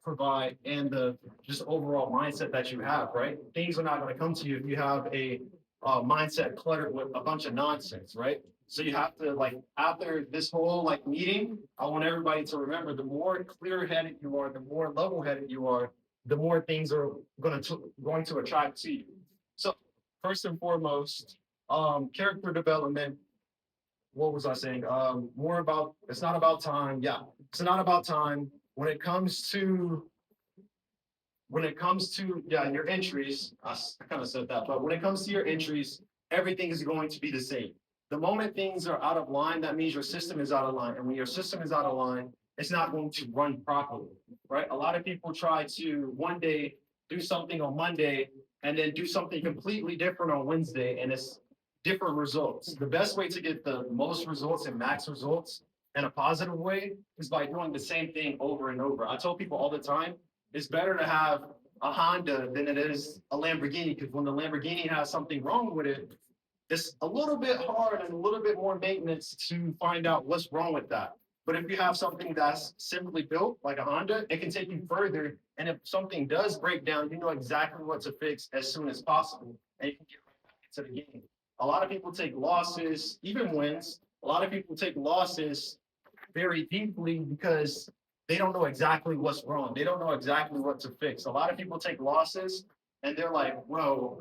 provide and the just overall mindset that you have, right? Things are not going to come to you if you have a mindset cluttered with a bunch of nonsense, right? So you have to like after this whole like meeting, I want everybody to remember the more clear-headed you are, the more level-headed you are, the more things are going to attract to you. So first and foremost, character development. What was I saying? More about it's not about time. Yeah, it's not about time. When it comes to yeah your entries, I kind of said that, but when it comes to your entries, everything is going to be the same. The moment things are out of line, that means your system is out of line, and when your system is out of line, it's not going to run properly, right? A lot of people try to one day do something on Monday and then do something completely different on Wednesday, and it's different results. The best way to get the most results and max results in a positive way is by doing the same thing over and over. I tell people all the time, it's better to have a Honda than it is a Lamborghini, because when the Lamborghini has something wrong with it, it's a little bit hard and a little bit more maintenance to find out what's wrong with that. But if you have something that's simply built like a Honda, it can take you further. And if something does break down, you know exactly what to fix as soon as possible. And you can get right back into the game. A lot of people take losses, even wins. A lot of people take losses very deeply because they don't know exactly what's wrong. They don't know exactly what to fix. A lot of people take losses and they're like, whoa,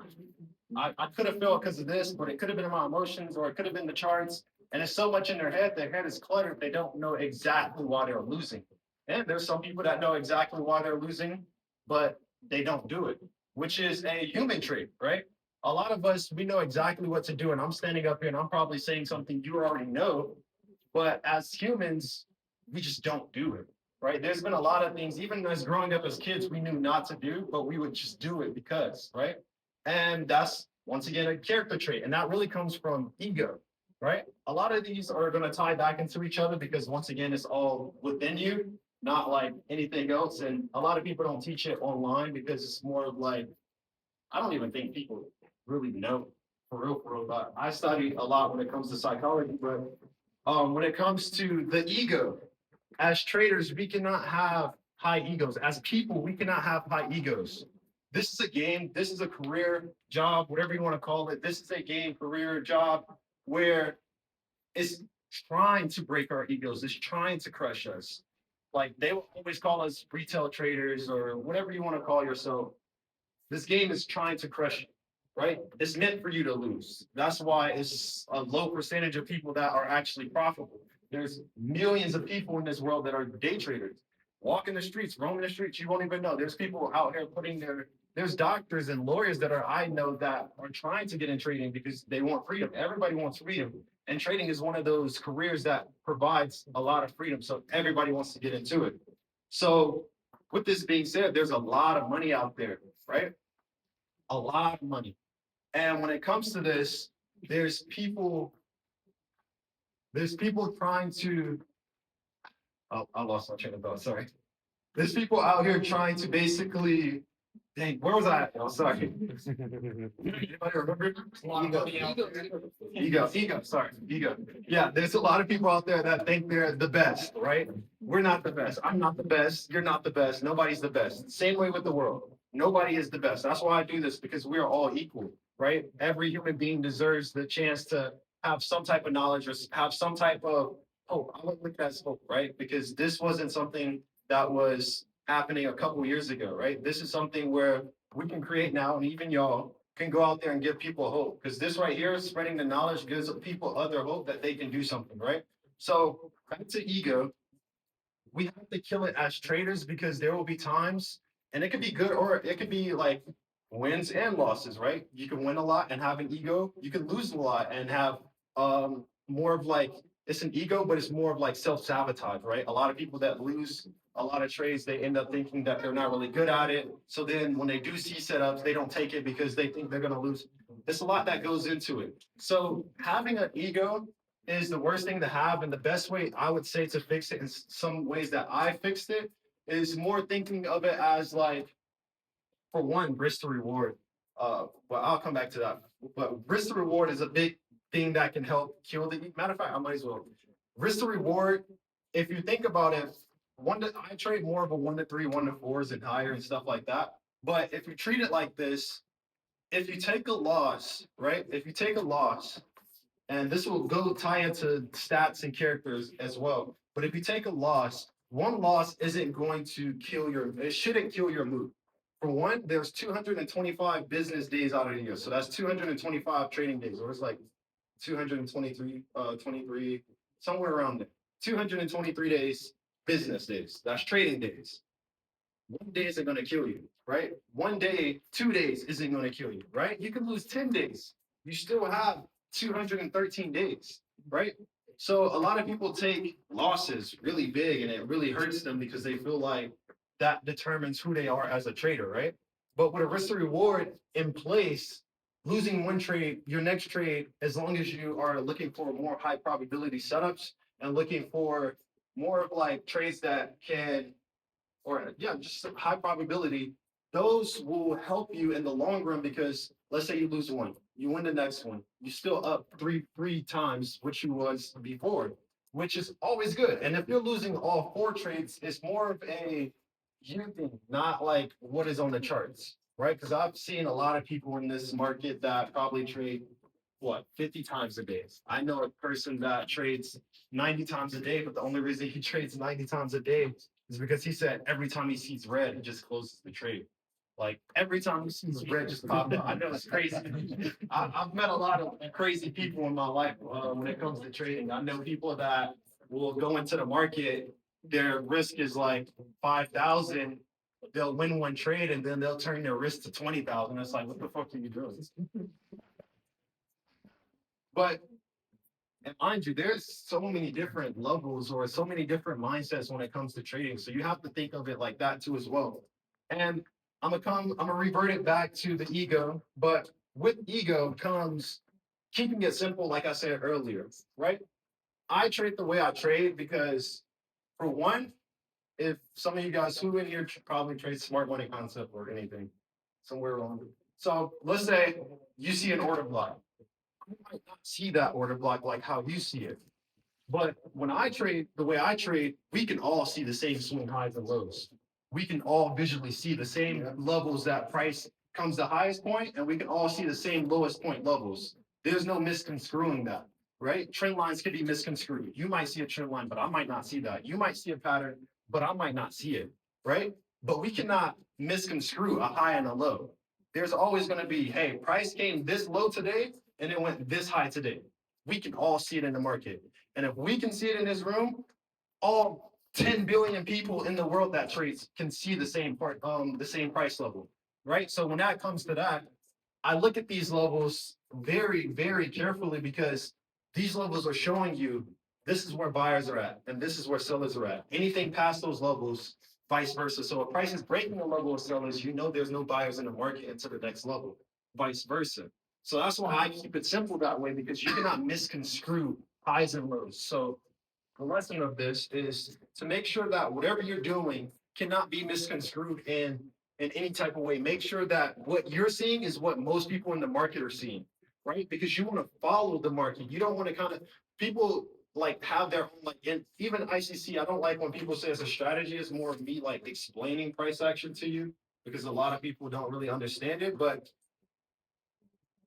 I could have failed because of this, but it could have been my emotions or it could have been the charts. And it's so much in their head is cluttered, they don't know exactly why they're losing. And there's some people that know exactly why they're losing, but they don't do it, which is a human trait, right? A lot of us, we know exactly what to do. And I'm standing up here and I'm probably saying something you already know, but as humans, we just don't do it, right? There's been a lot of things, even as growing up as kids, we knew not to do, but we would just do it because, right? And that's once again a character trait. And that really comes from ego, right? A lot of these are going to tie back into each other because once again, it's all within you, not like anything else. And a lot of people don't teach it online because it's more of like, I don't even think people really know for real. But I study a lot when it comes to psychology, but when it comes to the ego, as traders, we cannot have high egos. As people, we cannot have high egos. This is a game, this is a career, job, whatever you want to call it. This is a game, career, job where it's trying to break our egos, it's trying to crush us. Like they will always call us retail traders or whatever you want to call yourself. This game is trying to crush you, right? It's meant for you to lose. That's why it's a low percentage of people that are actually profitable. There's millions of people in this world that are day traders. Walking the streets, roaming the streets, you won't even know. There's people out here there's doctors and lawyers that I know that are trying to get in trading because they want freedom. Everybody wants freedom. And trading is one of those careers that provides a lot of freedom. So everybody wants to get into it. So with this being said, there's a lot of money out there, right? A lot of money. And when it comes to this, there's people, there's people trying to, oh, I lost my train of thought, sorry. There's people out here trying to basically, dang, where was I at? Oh, sorry. Anybody remember? Ego. Yeah, there's a lot of people out there that think they're the best, right? We're not the best. I'm not the best. You're not the best. Nobody's the best. Same way with the world. Nobody is the best. That's why I do this, because we are all equal, right? Every human being deserves the chance to have some type of knowledge or have some type of hope. I would look at that as hope, right? Because this wasn't something that was happening a couple years ago, right? This is something where we can create now, and even y'all can go out there and give people hope. Because this right here, spreading the knowledge, gives people other hope that they can do something, right? So back to ego, we have to kill it as traders because there will be times, and it could be good or it could be like wins and losses, right? You can win a lot and have an ego. You can lose a lot and have more of like it's an ego, but it's more of like self-sabotage, right? A lot of people that lose a lot of trades, they end up thinking that they're not really good at it. So then when they do see setups, they don't take it because they think they're gonna lose. There's a lot that goes into it. So having an ego is the worst thing to have. And the best way I would say to fix it, in some ways that I fixed it, is more thinking of it as like, for one, risk to reward. But I'll come back to that. But risk to reward is a big thing that can help kill the. Matter of fact, I might as well. Risk to reward. If you think about it, I trade more of a 1 to 3, 1 to 4s and higher and stuff like that. But if you treat it like this, if you take a loss, right? If you take a loss, and this will go tie into stats and characters as well. But if you take a loss, one loss isn't going to kill it shouldn't kill your mood. For one, there's 225 business days out of the year. So that's 225 trading days, or it's like 223, 23, somewhere around there. 223 days, business days. That's trading days. One day isn't going to kill you, right? One day, 2 days isn't going to kill you, right? You can lose 10 days. You still have 213 days, right? So a lot of people take losses really big and it really hurts them because they feel like that determines who they are as a trader, right? But with a risk to reward in place, losing one trade, your next trade, as long as you are looking for more high probability setups and looking for more of like trades that can or yeah, just high probability, those will help you in the long run because let's say you lose one, you win the next one, you still up three times what you was before, which is always good. And if you're losing all four trades, it's more of a you thing, not like what is on the charts, right? Because I've seen a lot of people in this market that probably trade what 50 times a day. I know a person that trades 90 times a day, but the only reason he trades 90 times a day is because he said every time he sees red, he just closes the trade. Like every time he sees red just pop up. I know it's crazy. I've met a lot of crazy people in my life when it comes to trading. I know people that will go into the market, their risk is like 5,000. They'll win one trade and then they'll turn their risk to 20,000. It's like, what the fuck are you doing? But and mind you, there's so many different levels or so many different mindsets when it comes to trading. So you have to think of it like that too as well. And I'm gonna revert it back to the ego, but with ego comes keeping it simple, like I said earlier, right? I trade the way I trade because for one, if some of you guys who in here probably trade smart money concept or anything, somewhere along. So let's say you see an order block. I might not see that order block like how you see it. But when I trade the way I trade, we can all see the same swing highs and lows. We can all visually see the same levels that price comes the highest point, and we can all see the same lowest point levels. There's no misconstruing that, right? Trend lines can be misconstrued. You might see a trend line, but I might not see that. You might see a pattern, but I might not see it, right? But we cannot misconstrue a high and a low. There's always going to be, hey, price came this low today and it went this high today. We can all see it in the market. And if we can see it in this room, all 10 billion people in the world that trades can see the same price level, right? So when that comes to that, I look at these levels very, very carefully because these levels are showing you this is where buyers are at and this is where sellers are at. Anything past those levels, vice versa. So if price is breaking the level of sellers, you know there's no buyers in the market into the next level, vice versa. So that's why I keep it simple that way because you cannot misconstrue highs and lows. So the lesson of this is to make sure that whatever you're doing cannot be misconstrued in any type of way. Make sure that what you're seeing is what most people in the market are seeing, right? Because you want to follow the market. You don't want to kind of people like have their own like in even ICC. I don't like when people say it's a strategy. It's more of me like explaining price action to you because a lot of people don't really understand it. But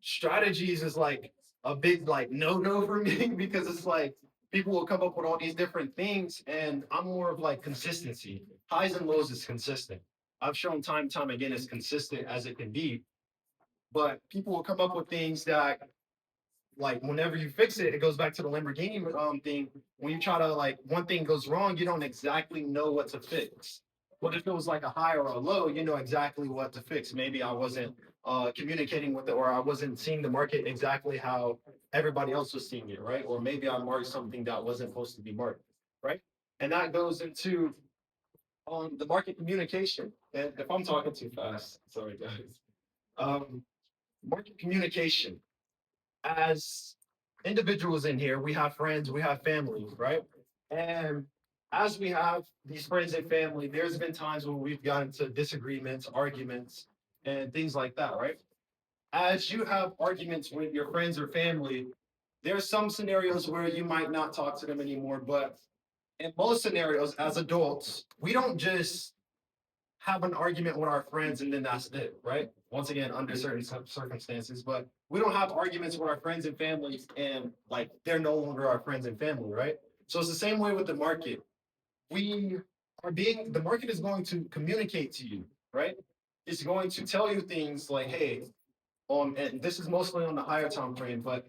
strategies is like a big like no for me because it's like people will come up with all these different things and I'm more of like consistency. Highs and lows is consistent. I've shown time and time again as consistent as it can be, but people will come up with things that like whenever you fix it, it goes back to the Lamborghini thing. When you try to like one thing goes wrong, you don't exactly know what to fix. But if it was like a high or a low, you know exactly what to fix. Maybe I wasn't communicating with it, or I wasn't seeing the market exactly how everybody else was seeing it, right? Or maybe I marked something that wasn't supposed to be marked, right? And that goes into the market communication. And if I'm talking too fast, sorry guys. Um, Market communication as individuals in here, we have friends, we have families, right? And as we have these friends and family, there's been times when we've gotten to disagreements, arguments, and things like that, right? As you have arguments with your friends or family, there's some scenarios where you might not talk to them anymore, but in most scenarios as adults, we don't just have an argument with our friends and then that's it, right? Once again, under certain circumstances, but we don't have arguments with our friends and families and like they're no longer our friends and family, right? So it's the same way with the market. We are being, the market is going to communicate to you, right? It's going to tell you things like, hey, and this is mostly on the higher time frame, but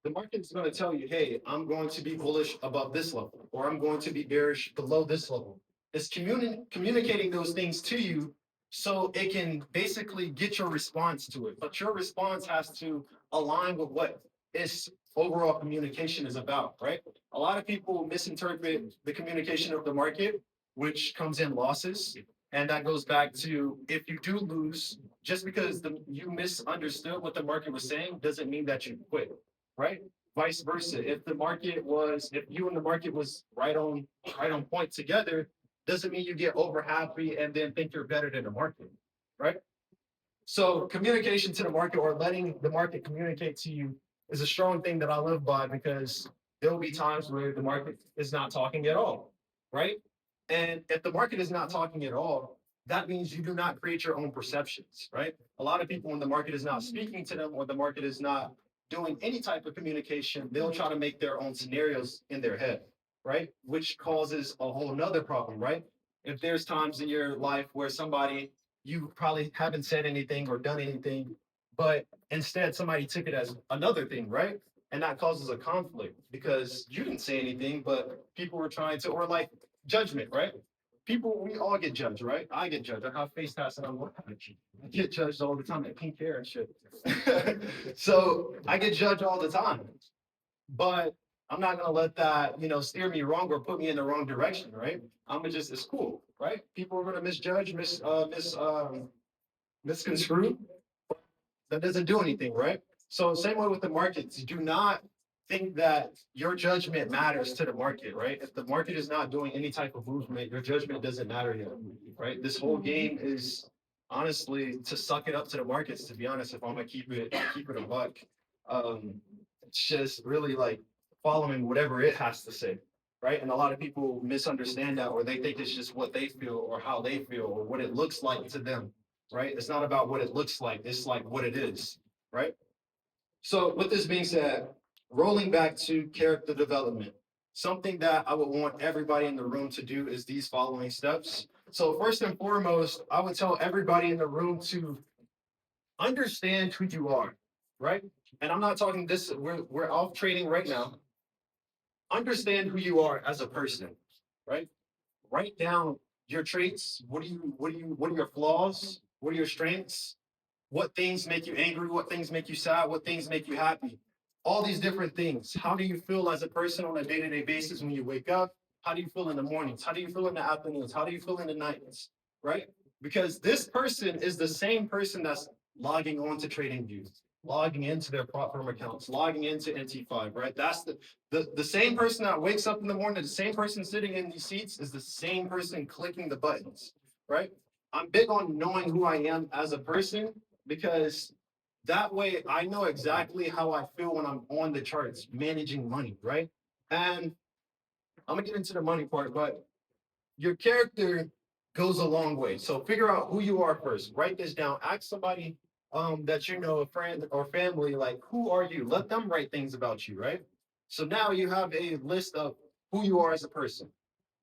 the market's going to tell you, hey, I'm going to be bullish above this level, or I'm going to be bearish below this level. It's communicating those things to you so it can basically get your response to it. But your response has to align with what its overall communication is about, right? A lot of people misinterpret the communication of the market, which comes in losses. And that goes back to if you do lose, just because you misunderstood what the market was saying doesn't mean that you quit, right? Vice versa. If you and the market was right on point together, doesn't mean you get over happy and then think you're better than the market, right? So communication to the market or letting the market communicate to you is a strong thing that I live by because there will be times where the market is not talking at all, right? And if the market is not talking at all, that means you do not create your own perceptions, right? A lot of people, when the market is not speaking to them or the market is not doing any type of communication, they'll try to make their own scenarios in their head, right? Which causes a whole nother problem, right? If there's times in your life where you probably haven't said anything or done anything, but instead somebody took it as another thing, right? And that causes a conflict because you didn't say anything, but people were trying to, or like judgment, right? We all get judged, right? I get judged. I have face tats and I get judged all the time at pink hair and shit. So I get judged all the time, but I'm not gonna let that, steer me wrong or put me in the wrong direction, right? I'm gonna just, it's cool, right? People are gonna misjudge, misconstrue. That doesn't do anything, right? So same way with the markets. Do not think that your judgment matters to the market, right? If the market is not doing any type of movement, your judgment doesn't matter here, right? This whole game is honestly to suck it up to the markets. To be honest, if I'm gonna keep it a buck, it's just really like following whatever it has to say, right? And a lot of people misunderstand that, or they think it's just what they feel, or how they feel, or what it looks like to them, right? It's not about what it looks like; it's like what it is, right? So, with this being said, rolling back to character development, something that I would want everybody in the room to do is these following steps. So, first and foremost, I would tell everybody in the room to understand who you are, right? And I'm not talking this, we're off trading right now. Understand who you are as a person, right? Write down your traits. What are your flaws? What are your strengths? What things make you angry? What things make you sad? What things make you happy? All these different things. How do you feel as a person on a day-to-day basis when you wake up? How do you feel in the mornings? How do you feel in the afternoons? How do you feel in the nights? Right? Because this person is the same person that's logging on to TradingView, logging into their prop firm accounts, logging into NT5, right? That's the same person that wakes up in the morning, the same person sitting in these seats is the same person clicking the buttons, right? I'm big on knowing who I am as a person because that way I know exactly how I feel when I'm on the charts managing money, right? And I'm gonna get into the money part, but your character goes a long way. So figure out who you are first. Write this down. Ask somebody that you know, a friend or family, like who are you? Let them write things about you, right? So now you have a list of who you are as a person,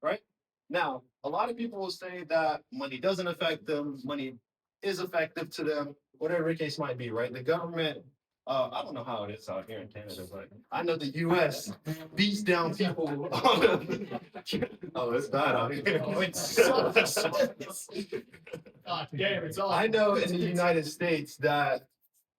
right? Now, a lot of people will say that money doesn't affect them, money is effective to them, whatever the case might be, right? The government, I don't know how it is out here in Canada, but I know the US beats down people. Oh, it's bad out here. God damn, it's all. I know in the United States that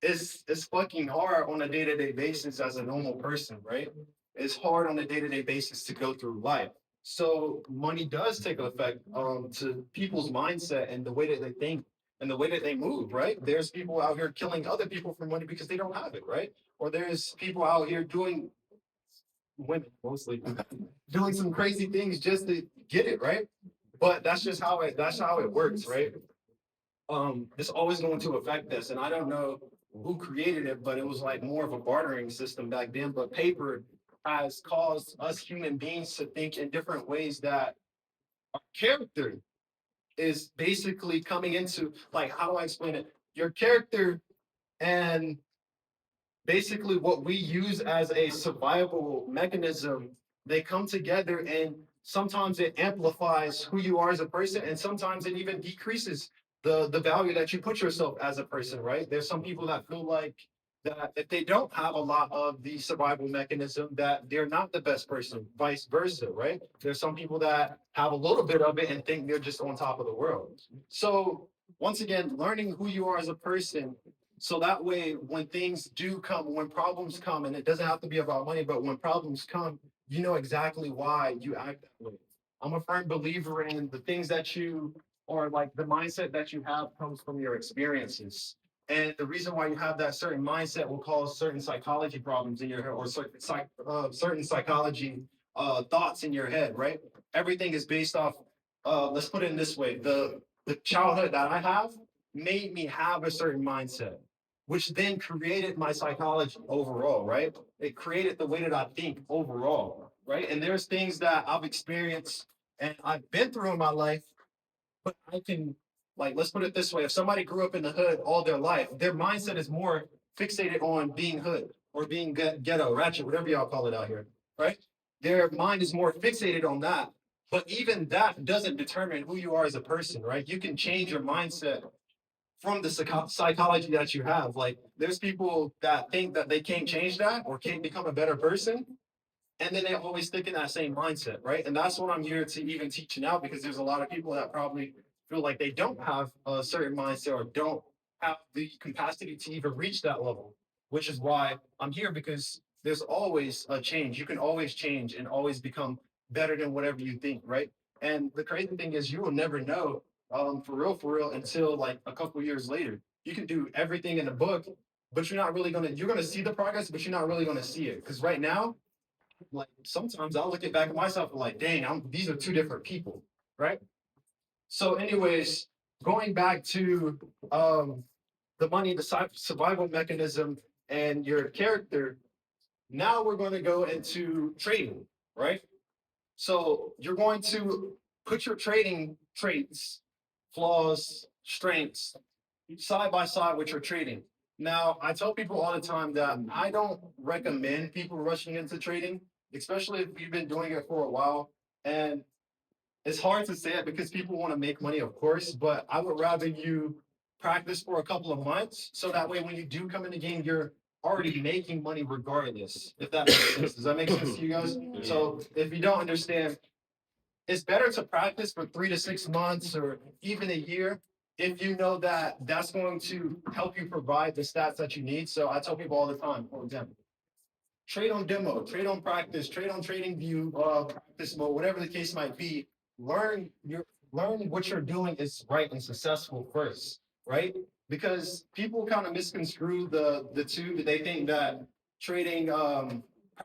it's fucking hard on a day-to-day basis as a normal person, right? It's hard on a day-to-day basis to go through life. So money does take effect to people's mindset and the way that they think and the way that they move, right? There's people out here killing other people for money because they don't have it, right? Or there's people out here doing women mostly doing some crazy things just to get it, right? But that's how it works, right? It's always going to affect us. And I don't know who created it, but it was like more of a bartering system back then. But paper has caused us human beings to think in different ways that our character is basically coming into, like, how do I explain it? Your character and basically what we use as a survival mechanism, they come together, and sometimes it amplifies who you are as a person, and sometimes it even decreases the value that you put yourself as a person, right? There's some people that feel like that if they don't have a lot of the survival mechanism, that they're not the best person, vice versa, right? There's some people that have a little bit of it and think they're just on top of the world. So once again, learning who you are as a person, so that way, when things do come, when problems come, and it doesn't have to be about money, but when problems come, you know exactly why you act that way. I'm a firm believer in the things that you, or like the mindset that you have comes from your experiences. And the reason why you have that certain mindset will cause certain psychology problems in your head, or certain psychology thoughts in your head, right? Everything is based off, let's put it in this way, the childhood that I have made me have a certain mindset, which then created my psychology overall, right? It created the way that I think overall, right? And there's things that I've experienced and I've been through in my life, but I can, like, let's put it this way: if somebody grew up in the hood all their life, their mindset is more fixated on being hood or being ghetto, ratchet, whatever y'all call it out here, right? Their mind is more fixated on that. But even that doesn't determine who you are as a person, right? You can change your mindset from the psychology that you have. Like, there's people that think that they can't change that or can't become a better person, and then they always stick in that same mindset, right? And that's what I'm here to even teach now, because there's a lot of people that probably feel like they don't have a certain mindset or don't have the capacity to even reach that level, which is why I'm here, because there's always a change. You can always change and always become better than whatever you think, right? And the crazy thing is, you will never know, for real, until like a couple years later. You can do everything in the book, but you're gonna see the progress, but you're not really gonna see it. Because right now, like, sometimes I'll look at back at myself and like, dang, these are two different people, right? So, anyways, going back to the money, the survival mechanism, and your character. Now we're going to go into trading, right? So you're going to put your trading traits, flaws, strengths side by side with your trading. Now, I tell people all the time that I don't recommend people rushing into trading, especially if you've been doing it for a while. And it's hard to say it because people want to make money, of course, but I would rather you practice for a couple of months so that way when you do come in the game, you're already making money regardless, if that makes sense. Does that make sense to you guys? So if you don't understand, it's better to practice for 3 to 6 months or even a year if you know that that's going to help you provide the stats that you need. So I tell people all the time, for example, trade on demo, trade on practice, trade on trading view, practice mode, whatever the case might be. Learn what you're doing is right and successful first, right? Because people kind of misconstrue the two. They think that trading,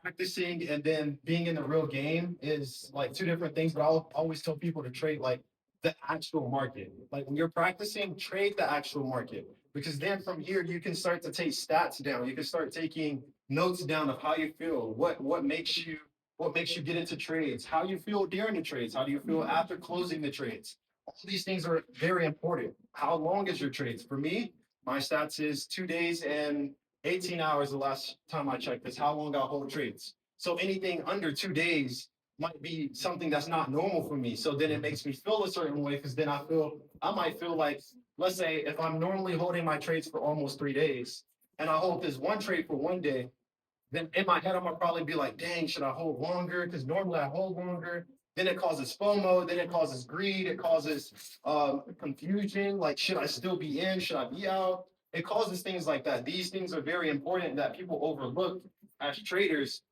practicing, and then being in the real game is like two different things. But I'll always tell people to trade like the actual market. Like when you're practicing, trade the actual market. Because then from here you can start to take stats down. You can start taking notes down of how you feel, what makes you get into trades, how you feel during the trades, how do you feel after closing the trades. All these things are very important. How long is your trades? For me, my stats is 2 days and 18 hours the last time I checked this, how long I hold trades. So anything under 2 days might be something that's not normal for me. So then it makes me feel a certain way, because then I might feel like, let's say if I'm normally holding my trades for almost 3 days and I hold this one trade for one day, then in my head, I'm gonna probably be like, dang, should I hold longer? Because normally I hold longer. Then it causes FOMO, then it causes greed, it causes confusion. Like, should I still be in? Should I be out? It causes things like that. These things are very important that people overlook as traders.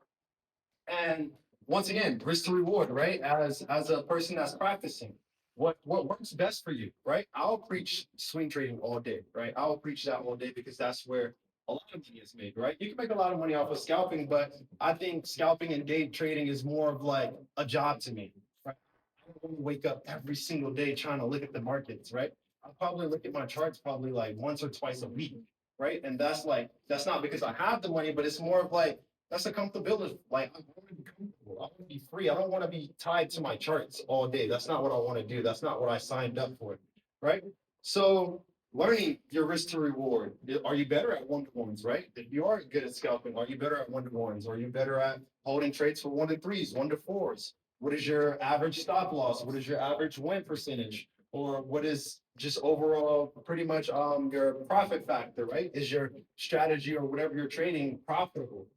And once again, risk to reward, right? As a person that's practicing, what works best for you, right? I'll preach swing trading all day, right? I'll preach that all day because that's where a lot of money is made, right? You can make a lot of money off of scalping, but I think scalping and day trading is more of like a job to me, right? I don't want to wake up every single day trying to look at the markets, right? I'll probably look at my charts probably like once or twice a week, right? And that's not because I have the money, but it's more of like That's a comfortability. Like, I want to be comfortable. I want to be free. I don't want to be tied to my charts all day. That's not what I want to do. That's not what I signed up for, right? So learning your risk to reward. Are you better at one-to-ones, right? If you are good at scalping, are you better at one-to-ones? Are you better at holding trades for 1-3s, 1-4s? What is your average stop loss? What is your average win percentage? Or what is just overall pretty much your profit factor, right? Is your strategy or whatever you're trading profitable?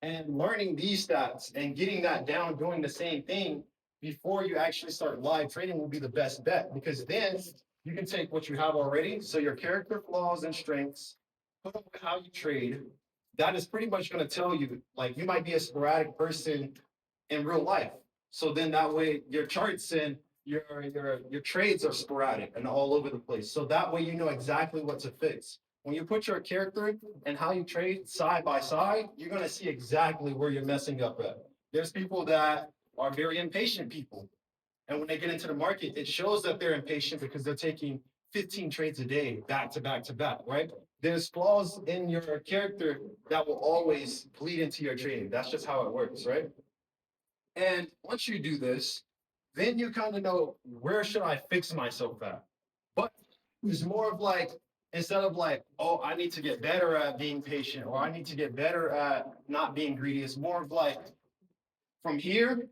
And learning these stats and getting that down, doing the same thing before you actually start live trading will be the best bet, because then you can take what you have already. So your character flaws and strengths, put up with how you trade. That is pretty much going to tell you, like, you might be a sporadic person in real life. So then that way your charts and your trades are sporadic and all over the place. So that way you know exactly what to fix. When you put your character and how you trade side by side, you're going to see exactly where you're messing up at. There's people that are very impatient people. And when they get into the market, it shows that they're impatient because they're taking 15 trades a day, back to back to back, right? There's flaws in your character that will always bleed into your trading. That's just how it works, right? And once you do this, then you kind of know, where should I fix myself at? But it's more of like, instead of like, oh, I need to get better at being patient, or I need to get better at not being greedy, it's more of like, from here,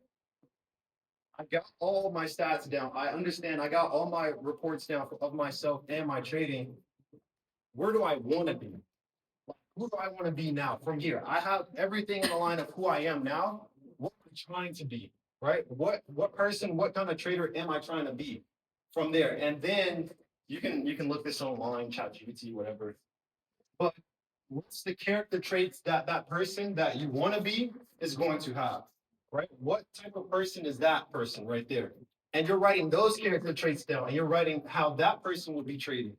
I got all my stats down. I understand. I got all my reports down of myself and my trading. Where do I want to be? Like, who do I want to be now from here? I have everything in the line of who I am now. What am I trying to be? Right? What person, what kind of trader am I trying to be from there? And then you can look this online, ChatGPT, whatever. But what's the character traits that that person that you want to be is going to have? Right? What type of person is that person right there? And you're writing those character traits down, and you're writing how that person would be treated.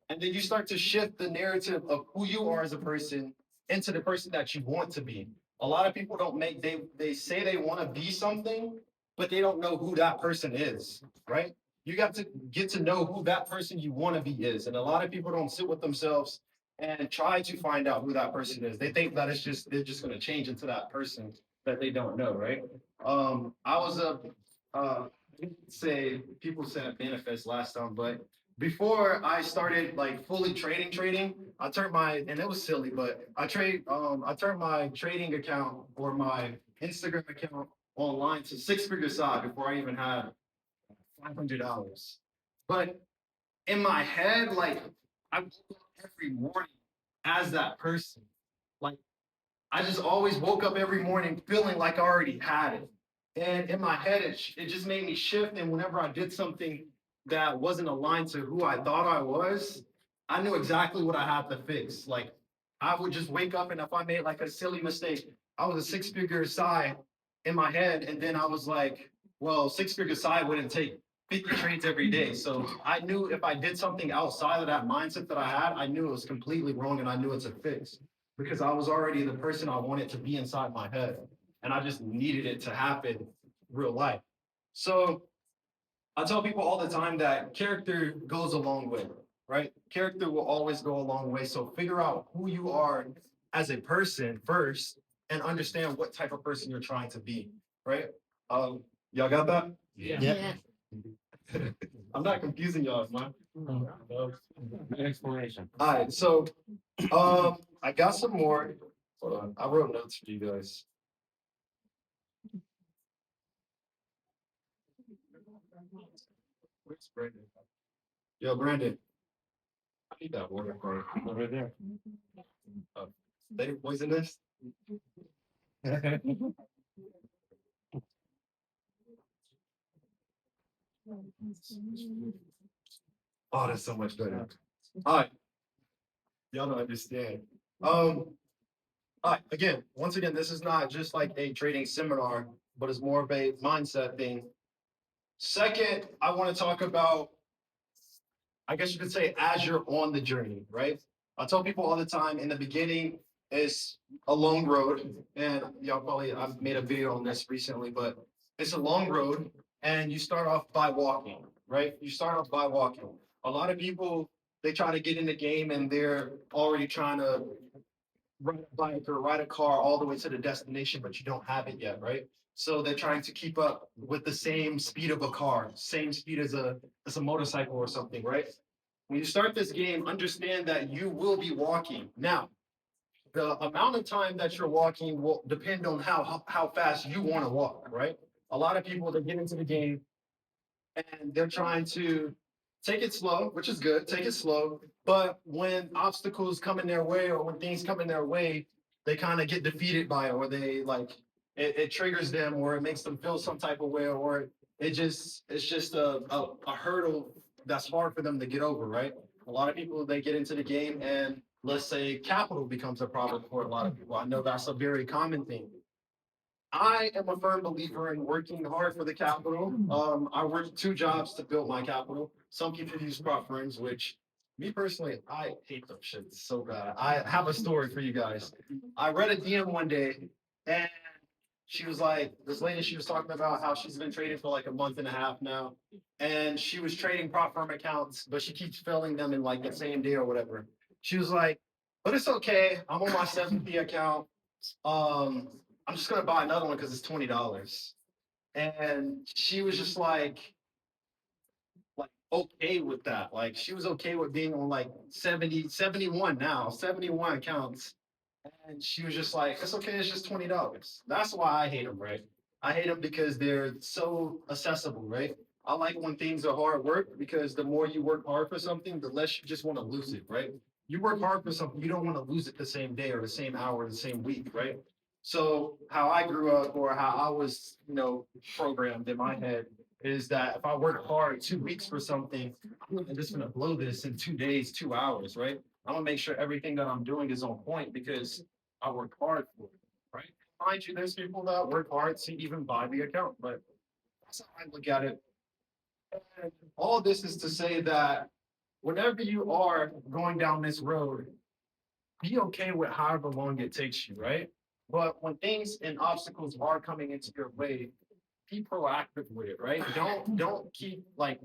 And then you start to shift the narrative of who you are as a person into the person that you want to be. A lot of people don't make they say they want to be something, but they don't know who that person is, right? You got to get to know who that person you want to be is. And a lot of people don't sit with themselves and try to find out who that person is. They think that they're just going to change into that person that they don't know, right? I was a say people said manifest last time, but before I started like fully trading, I turned my, and it was silly, but I turned my trading account or my Instagram account online to six-figure side before I even had $500. But in my head, like, I woke up every morning as that person. Like, I just always woke up every morning feeling like I already had it. And in my head, it just made me shift. And whenever I did something that wasn't aligned to who I thought I was, I knew exactly what I had to fix. Like, I would just wake up, and if I made like a silly mistake, I was a six-figure side in my head. And then I was like, well, six-figure side wouldn't take 50 trades every day. So I knew if I did something outside of that mindset that I had, I knew it was completely wrong, and I knew it's a fix because I was already the person I wanted to be inside my head. And I just needed it to happen real life. So I tell people all the time that character goes a long way, right? Character will always go a long way. So figure out who you are as a person first and understand what type of person you're trying to be, right? Y'all got that? Yeah. I'm not confusing y'all, man. Explanation. All right, so I got some more. Hold on, I wrote notes for you guys. Where's Brandon? Yo, Brandon. I need that water for Over there. they poisonous. Oh, that's so much better. All right. Y'all don't understand. All right, again, once again, this is not just like a trading seminar, but it's more of a mindset thing. Second, I want to talk about, I guess you could say, as you're on the journey, right? I tell people all the time, in the beginning, it's a long road. And y'all probably, I've made a video on this recently, but it's a long road. And you start off by walking, right? You start off by walking. A lot of people, they try to get in the game and they're already trying to ride a bike or ride a car all the way to the destination, but you don't have it yet, right? So they're trying to keep up with the same speed of a car, same speed as a motorcycle or something, right? When you start this game, understand that you will be walking. Now, the amount of time that you're walking will depend on how fast you want to walk, right? A lot of people that get into the game and they're trying to take it slow, which is good, take it slow. But when obstacles come in their way or when things come in their way, they kind of get defeated by it, or they like it triggers them, or it makes them feel some type of way, or it's just a hurdle that's hard for them to get over, right? A lot of people they get into the game and let's say capital becomes a problem for a lot of people. I know that's a very common thing. I am a firm believer in working hard for the capital. I worked two jobs to build my capital. Some people use prop firms, which me personally, I hate them shit so bad. I have a story for you guys. I read a DM one day and she was like, this lady, she was talking about how she's been trading for like a month and a half now. And she was trading prop firm accounts, but she keeps failing them in like the same day or whatever. She was like, but it's okay. I'm on my 7P account. Um, I'm just gonna buy another one because it's $20. And she was just like okay with that. Like she was okay with being on like 70, 71 now, 71 accounts. And she was just like, it's okay, it's just $20. That's why I hate them, right? I hate them because they're so accessible, right? I like when things are hard work because the more you work hard for something, the less you just want to lose it, right? You work hard for something, you don't want to lose it the same day or the same hour or the same week, right? So how I grew up or how I was, programmed in my head is that if I work hard 2 weeks for something, I'm just gonna blow this in 2 days, 2 hours, right? I'm gonna make sure everything that I'm doing is on point because I work hard for it, right? Mind you, there's people that work hard to even buy the account, but that's how I look at it. And all this is to say that whenever you are going down this road, be okay with however long it takes you, right? But when things and obstacles are coming into your way, be proactive with it, right? Don't keep like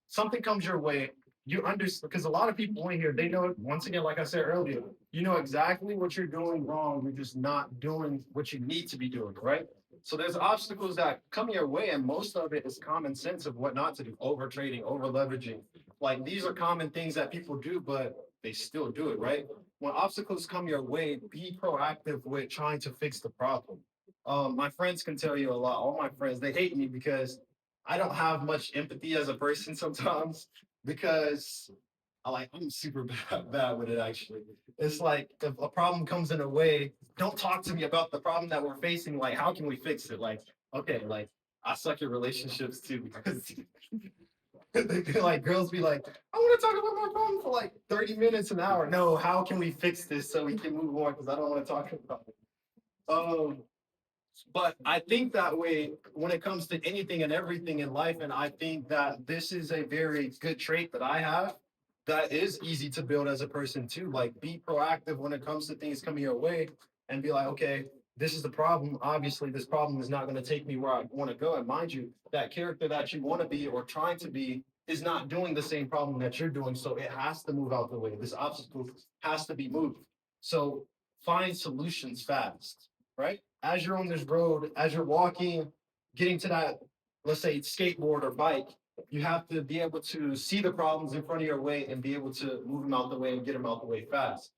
something comes your way, you understand because a lot of people in here, they know once again, like I said earlier, you know exactly what you're doing wrong. You're just not doing what you need to be doing, right? So there's obstacles that come your way, and most of it is common sense of what not to do, over trading, over leveraging. Like these are common things that people do, but they still do it, right? When obstacles come your way, be proactive with trying to fix the problem. My friends can tell you a lot. All my friends, they hate me because I don't have much empathy as a person sometimes because I'm super bad with it actually. It's like if a problem comes in a way, don't talk to me about the problem that we're facing. Like, how can we fix it? Like, okay, like I suck at relationships too because they be like girls be like, I want to talk about my problem for like 30 minutes an hour. No, how can we fix this so we can move on? Because I don't want to talk about it. Um, but I think that way when it comes to anything and everything in life. And I think that this is a very good trait that I have that is easy to build as a person too. Like be proactive when it comes to things coming your way and be like, okay, this is the problem. Obviously, this problem is not going to take me where I want to go. And mind you, that character that you want to be or trying to be is not doing the same problem that you're doing. So it has to move out the way. This obstacle has to be moved. So find solutions fast, right? As you're on this road, as you're walking, getting to that, let's say skateboard or bike, you have to be able to see the problems in front of your way and be able to move them out the way and get them out the way fast.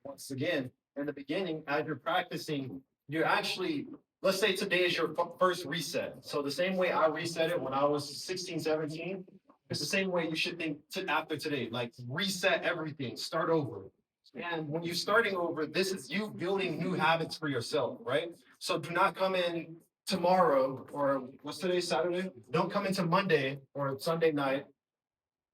Once again, in the beginning, as you're practicing, you're actually, let's say today is your first reset. So the same way I reset it when I was 16, 17, it's the same way you should think after today, like reset everything, start over. And when you're starting over, this is you building new habits for yourself, right? So do not come in tomorrow or what's today, Saturday? Don't come into Monday or Sunday night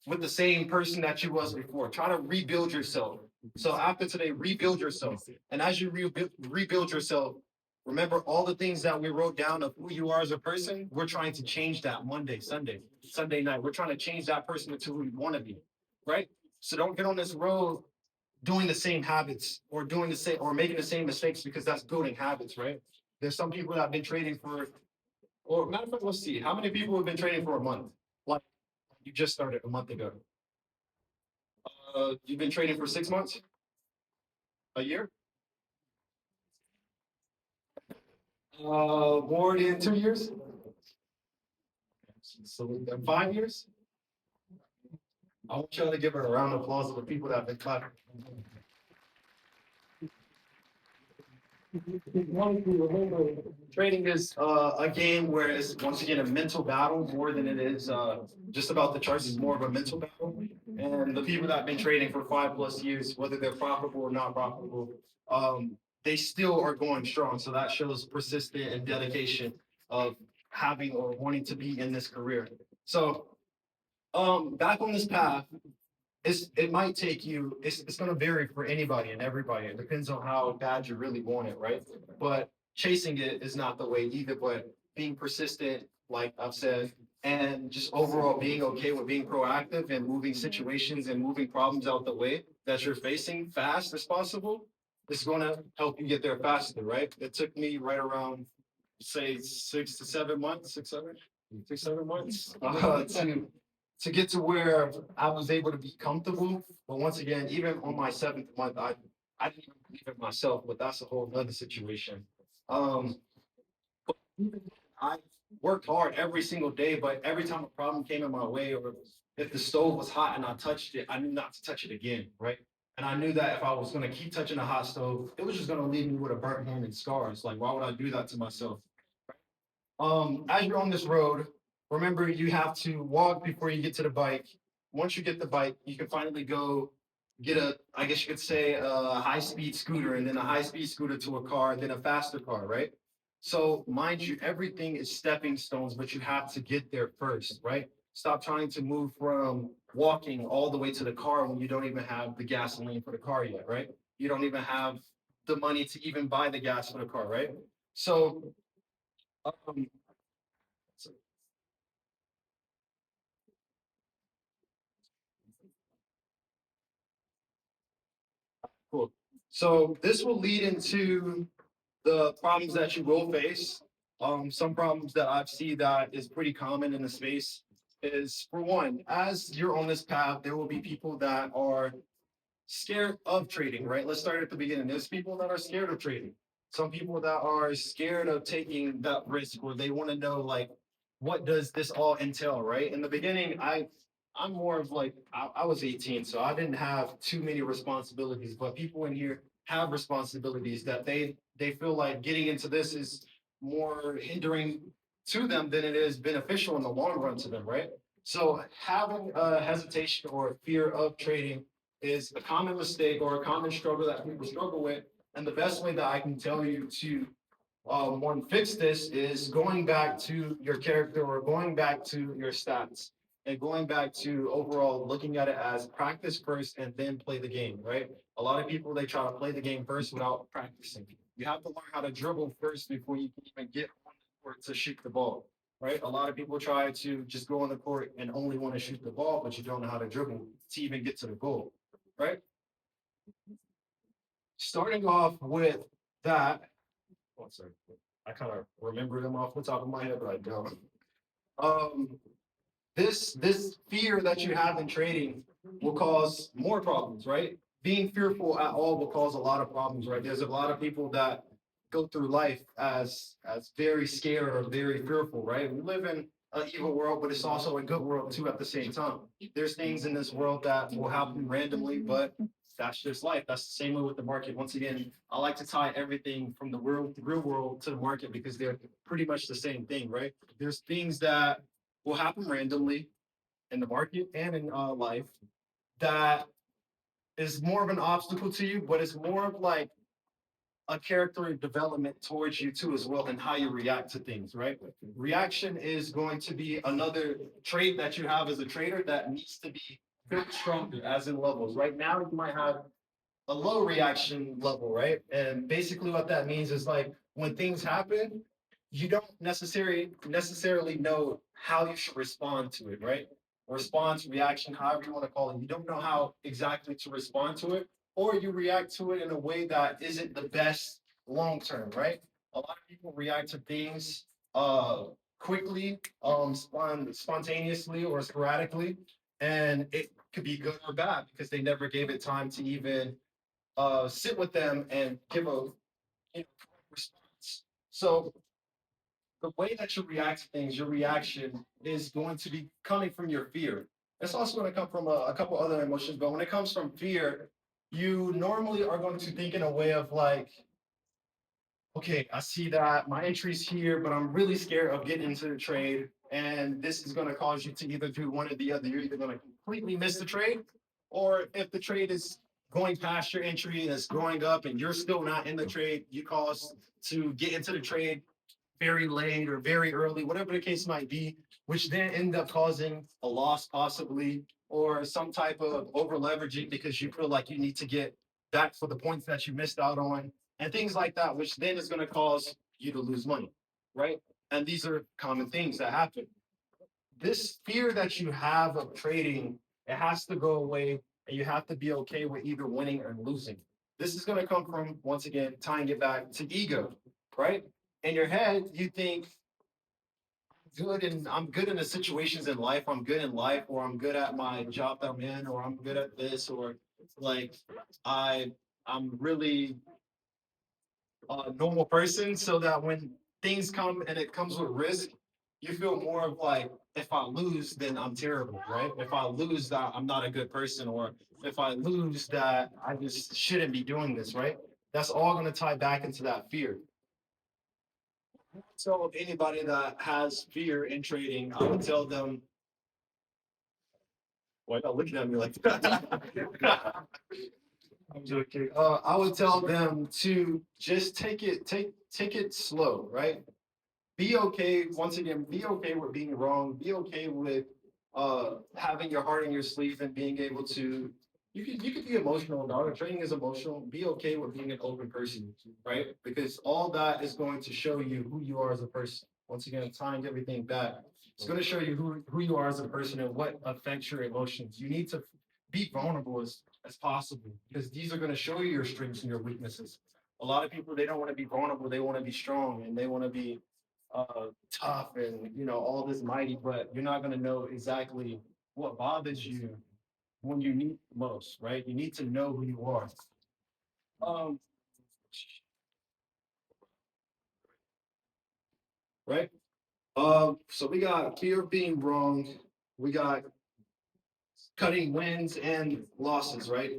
with the same person that you was before. Try to rebuild yourself. So after today, rebuild yourself. And as you rebuild yourself, remember all the things that we wrote down of who you are as a person. We're trying to change that Monday, Sunday night. We're trying to change that person into who you want to be, right? So don't get on this road doing the same habits or doing the same or making the same mistakes because that's building habits, right? There's some people that have been trading for, or matter of fact, let's see, how many people have been trading for a month? Like you just started a month ago. You've been trading for 6 months, a year. More than 2 years. So 5 years. I want y'all to give her a round of applause to the people that have been clapping. Trading is a game where it's once again a mental battle more than it is just about the charts. It's more of a mental battle. And the people that have been trading for 5+ years, whether they're profitable or not profitable, they still are going strong. So that shows persistence and dedication of having or wanting to be in this career. So back on this path, it might take you, it's gonna vary for anybody and everybody. It depends on how bad you really want it, right? But chasing it is not the way either, but being persistent, like I've said, and just overall being okay with being proactive and moving situations and moving problems out the way that you're facing fast as possible is gonna help you get there faster, right? It took me right around, say, 6 to 7 months, 6, 7 months, to get to where I was able to be comfortable. But once again, even on my 7th month, I didn't even believe in myself, but that's a whole other situation. But I worked hard every single day, but every time a problem came in my way, or if the stove was hot and I touched it, I knew not to touch it again, right? And I knew that if I was gonna keep touching a hot stove, it was just gonna leave me with a burnt hand and scars. Like, why would I do that to myself? As you're on this road, remember you have to walk before you get to the bike. Once you get the bike, you can finally go get I guess you could say a high-speed scooter, and then a high-speed scooter to a car, and then a faster car, right? So mind you, everything is stepping stones, but you have to get there first, right? Stop trying to move from walking all the way to the car when you don't even have the gasoline for the car yet, right? You don't even have the money to even buy the gas for the car, right? So um, cool. So this will lead into the problems that you will face. Some problems that I've seen that is pretty common in the space is, for one, as you're on this path, there will be people that are scared of trading, right? Let's start at the beginning. There's people that are scared of trading. Some people that are scared of taking that risk, or they want to know, like, what does this all entail, right? In the beginning, I'm more of like I was 18, so I didn't have too many responsibilities, but people in here have responsibilities that they feel like getting into this is more hindering to them than it is beneficial in the long run to them, right? So having a hesitation or fear of trading is a common mistake or a common struggle that people struggle with. And the best way that I can tell you to one, fix this is going back to your character or going back to your stats and going back to overall looking at it as practice first and then play the game, right? A lot of people, they try to play the game first without practicing. You have to learn how to dribble first before you can even get on the court to shoot the ball, right? A lot of people try to just go on the court and only want to shoot the ball, but you don't know how to dribble to even get to the goal, right? Starting off with that, oh, sorry, I kind of remember them off the top of my head, but I don't. Um, this fear that you have in trading will cause more problems, right? Being fearful at all will cause a lot of problems, right? There's a lot of people that go through life as very scared or very fearful, right? We live in an evil world, but it's also a good world too at the same time. There's things in this world that will happen randomly, but that's just life. That's the same way with the market. Once again, I like to tie everything from the real world to the market because they're pretty much the same thing, right? There's things that will happen randomly in the market and in life that is more of an obstacle to you, but it's more of like a character development towards you too as well, and how you react to things, right? Reaction is going to be another trait that you have as a trader that needs to be built stronger as in levels. Right now you might have a low reaction level, right? And basically what that means is like when things happen, you don't necessarily know how you should respond to it, right? Response, reaction, however you want to call it. You don't know how exactly to respond to it, or you react to it in a way that isn't the best long term, right? A lot of people react to things quickly, spontaneously or sporadically, and it could be good or bad because they never gave it time to even sit with them and give a, you know, response. So the way that you react to things, your reaction is going to be coming from your fear. It's also going to come from a couple other emotions, but when it comes from fear, you normally are going to think in a way of like, okay, I see that my entry's here, but I'm really scared of getting into the trade. And this is going to cause you to either do one or the other. You're either going to completely miss the trade, or if the trade is going past your entry and it's going up and you're still not in the trade, you cause to get into the trade very late or very early, whatever the case might be, which then end up causing a loss possibly, or some type of over leveraging because you feel like you need to get back for the points that you missed out on and things like that, which then is going to cause you to lose money, right? And these are common things that happen. This fear that you have of trading, it has to go away, and you have to be okay with either winning or losing. This is going to come from, once again, tying it back to ego, right? In your head, you think good and I'm good in the situations in life, I'm good in life, or I'm good at my job that I'm in, or I'm good at this, or like I I'm really a normal person, so that when things come and it comes with risk, you feel more of like, if I lose, then I'm terrible, right? If I lose, that I'm not a good person, or if I lose, that I just shouldn't be doing this, right? That's all going to tie back into that fear. So anybody that has fear in trading, I would tell them, why not looking at me like that? I'm joking. I would tell them to just take it slow, right? Be okay. Once again, be okay with being wrong. Be okay with having your heart in your sleeve and being able to. You can be emotional. Dog trading is emotional. Be okay with being an open person, right? Because all that is going to show you who you are as a person. Once again, tying everything back, it's going to show you who you are as a person and what affects your emotions. You need to be vulnerable as possible because these are going to show you your strengths and your weaknesses. A lot of people, they don't want to be vulnerable. They want to be strong and they want to be tough and all this mighty, but you're not going to know exactly what bothers you when you need most, right? You need to know who you are. Um, right? So we got fear of being wrong. We got cutting wins and losses, right?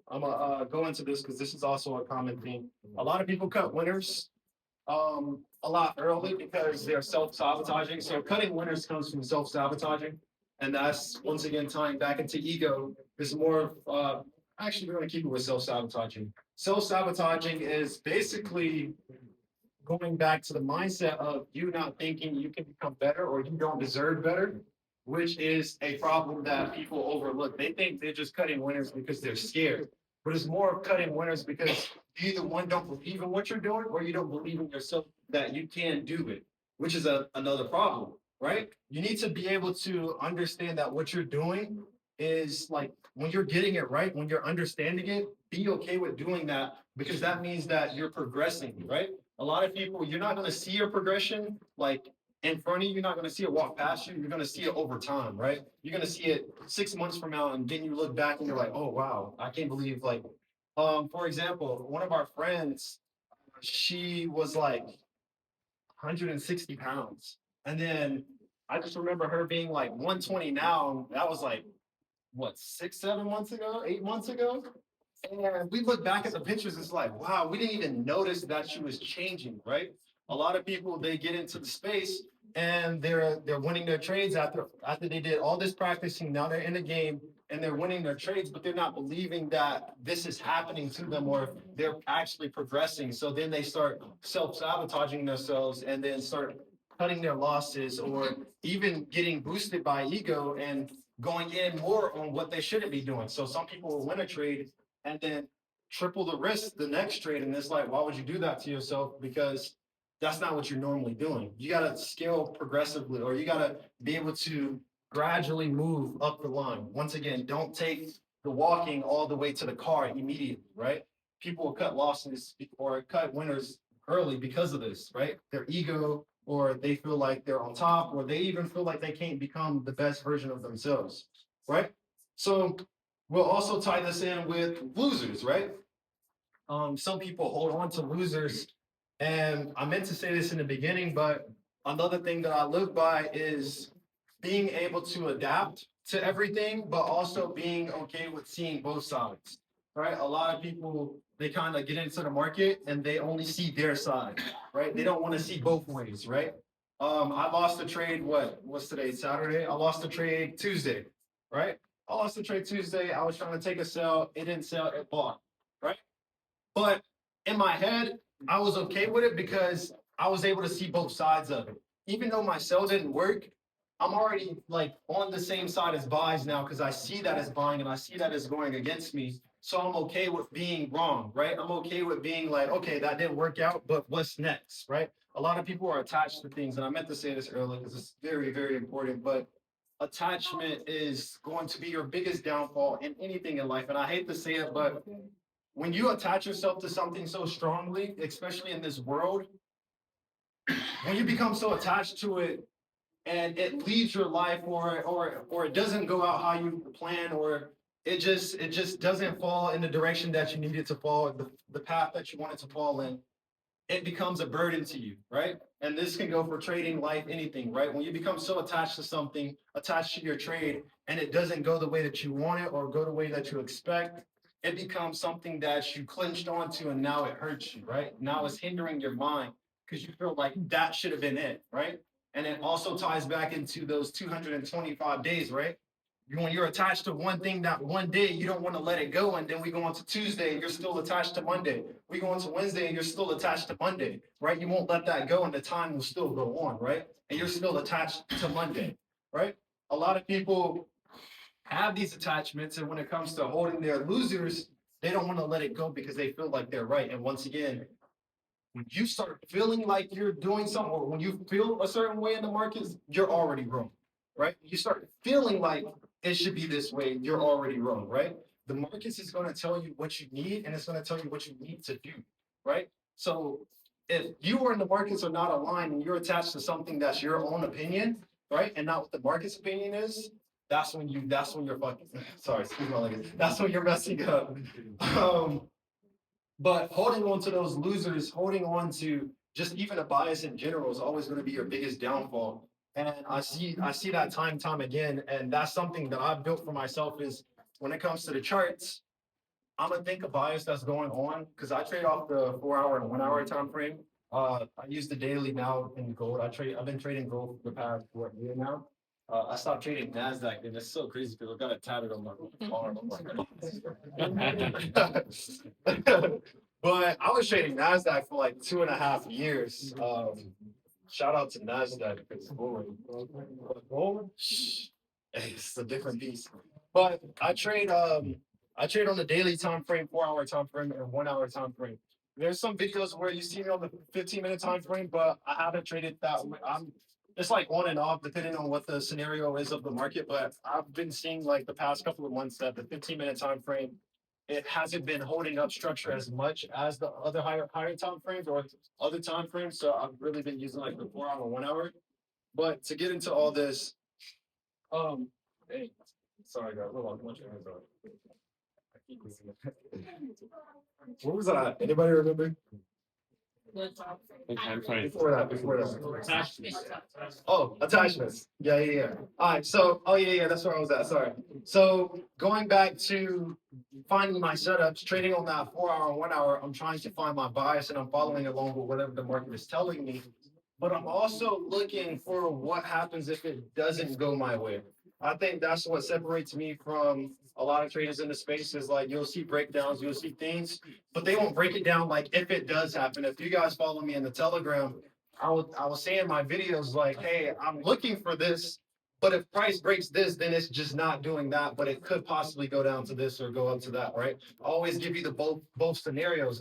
I'm gonna go into this because this is also a common theme. A lot of people cut winners a lot early because they're self-sabotaging. So cutting winners comes from self-sabotaging. And that's once again tying back into ego. Is more of actually we're gonna keep it with self-sabotaging. Self-sabotaging is basically going back to the mindset of you not thinking you can become better or you don't deserve better, which is a problem that people overlook. They think they're just cutting winners because they're scared, but it's more of cutting winners because you either one don't believe in what you're doing or you don't believe in yourself that you can do it, which is another problem, right? You need to be able to understand that what you're doing is like when you're getting it right, when you're understanding it, be okay with doing that because that means that you're progressing, right? A lot of people, you're not going to see your progression like in front of you. You're not going to see it walk past you. You're going to see it over time, right? You're going to see it 6 months from now, and then you look back and you're like, oh wow, I can't believe like, for example, one of our friends, she was like 160 pounds, and then I just remember her being like 120 now. That was like what 6, 7 months ago, 8 months ago. And we look back at the pictures, it's like, wow, we didn't even notice that she was changing, right? A lot of people they get into the space and they're winning their trades after they did all this practicing. Now they're in the game and they're winning their trades, but they're not believing that this is happening to them or they're actually progressing. So then they start self-sabotaging themselves and then start cutting their losses or even getting boosted by ego and going in more on what they shouldn't be doing. So some people will win a trade and then triple the risk the next trade. And it's like, why would you do that to yourself? Because that's not what you're normally doing. You got to scale progressively, or you got to be able to gradually move up the line. Once again, don't take the walking all the way to the car immediately, right? People will cut losses or cut winners early because of this, right? Their ego, or they feel like they're on top, or they even feel like they can't become the best version of themselves, right? So we'll also tie this in with losers, right? Some people hold on to losers, and I meant to say this in the beginning, but Another thing that I live by is being able to adapt to everything, but also being okay with seeing both sides, right? A lot of people, they kind of get into the market and they only see their side, right? They don't want to see both ways, right? I lost a trade, what's today, Saturday? I lost a trade Tuesday, right? I lost a trade Tuesday. I was trying to take a sell. It didn't sell, it bought, right? But in my head, I was okay with it because I was able to see both sides of it. Even though my sell didn't work, I'm already like on the same side as buys now because I see that as buying and I see that as going against me. So I'm okay with being wrong, right? I'm okay with being like, okay, that didn't work out, but what's next, right? A lot of people are attached to things, and I meant to say this earlier because it's very, very important, but attachment is going to be your biggest downfall in anything in life. And I hate to say it, but when you attach yourself to something so strongly, especially in this world, when you become so attached to it and it leads your life or it doesn't go out how you plan or it just doesn't fall in the direction that you need it to fall, the path that you want it to fall in, it becomes a burden to you, right? And this can go for trading, life, anything, right? When you become so attached to something, attached to your trade, and it doesn't go the way that you want it or go the way that you expect, it becomes something that you clinched onto and now it hurts you, right? Now it's hindering your mind because you feel like that should have been it, right? And it also ties back into those 225 days, right? When you're attached to one thing that one day you don't want to let it go, and then we go on to Tuesday and you're still attached to Monday. We go on to Wednesday and you're still attached to Monday, right? You won't let that go and the time will still go on, right? And you're still attached to Monday, right? A lot of people have these attachments, and when it comes to holding their losers, they don't want to let it go because they feel like they're right. And once again, when you start feeling like you're doing something, or when you feel a certain way in the markets, you're already wrong, right? You start feeling like it should be this way, you're already wrong, right? The markets is going to tell you what you need and it's going to tell you what you need to do, right? So if you or in the markets are not aligned and you're attached to something that's your own opinion, right? And not what the market's opinion is, that's when you're fucking sorry, excuse my language. That's when you're messing up. Um, but holding on to those losers, holding on to just even a bias in general is always going to be your biggest downfall. And I see that time and time again. And that's something that I've built for myself is when it comes to the charts, I'm gonna think a bias that's going on because I trade off the 4 hour and 1 hour time frame. I use the daily now in gold. I've been trading gold for the past year now. I stopped trading Nasdaq, and it's so crazy because I got it tatted on my arm. But I was trading Nasdaq for like 2.5 years. Shout out to Nasdaq because gold, it's a different beast. But I trade on the daily time frame, 4 hour time frame, and 1 hour time frame. There's some videos where you see me on the 15-minute time frame, but I haven't traded that way. It's like on and off depending on what the scenario is of the market. But I've been seeing like the past couple of months that the 15-minute time frame, it hasn't been holding up structure as much as the other higher time frames or other time frames. So I've really been using like the 4 hour, 1 hour. But to get into all this, hey, sorry guys, hold on, much hands on. What was that? Anybody remember? Before that. Oh, attachments. Yeah. All right. So, oh yeah, that's where I was at. Sorry. So going back to finding my setups, trading on that 4 hour, 1 hour, I'm trying to find my bias and I'm following along with whatever the market is telling me. But I'm also looking for what happens if it doesn't go my way. I think that's what separates me from a lot of traders in the space is like you'll see breakdowns, you'll see things, but they won't break it down like if it does happen. If you guys follow me in the Telegram, I was saying in my videos like, hey, I'm looking for this, but if price breaks this, then it's just not doing that, but it could possibly go down to this or go up to that, right? I always give you the both scenarios,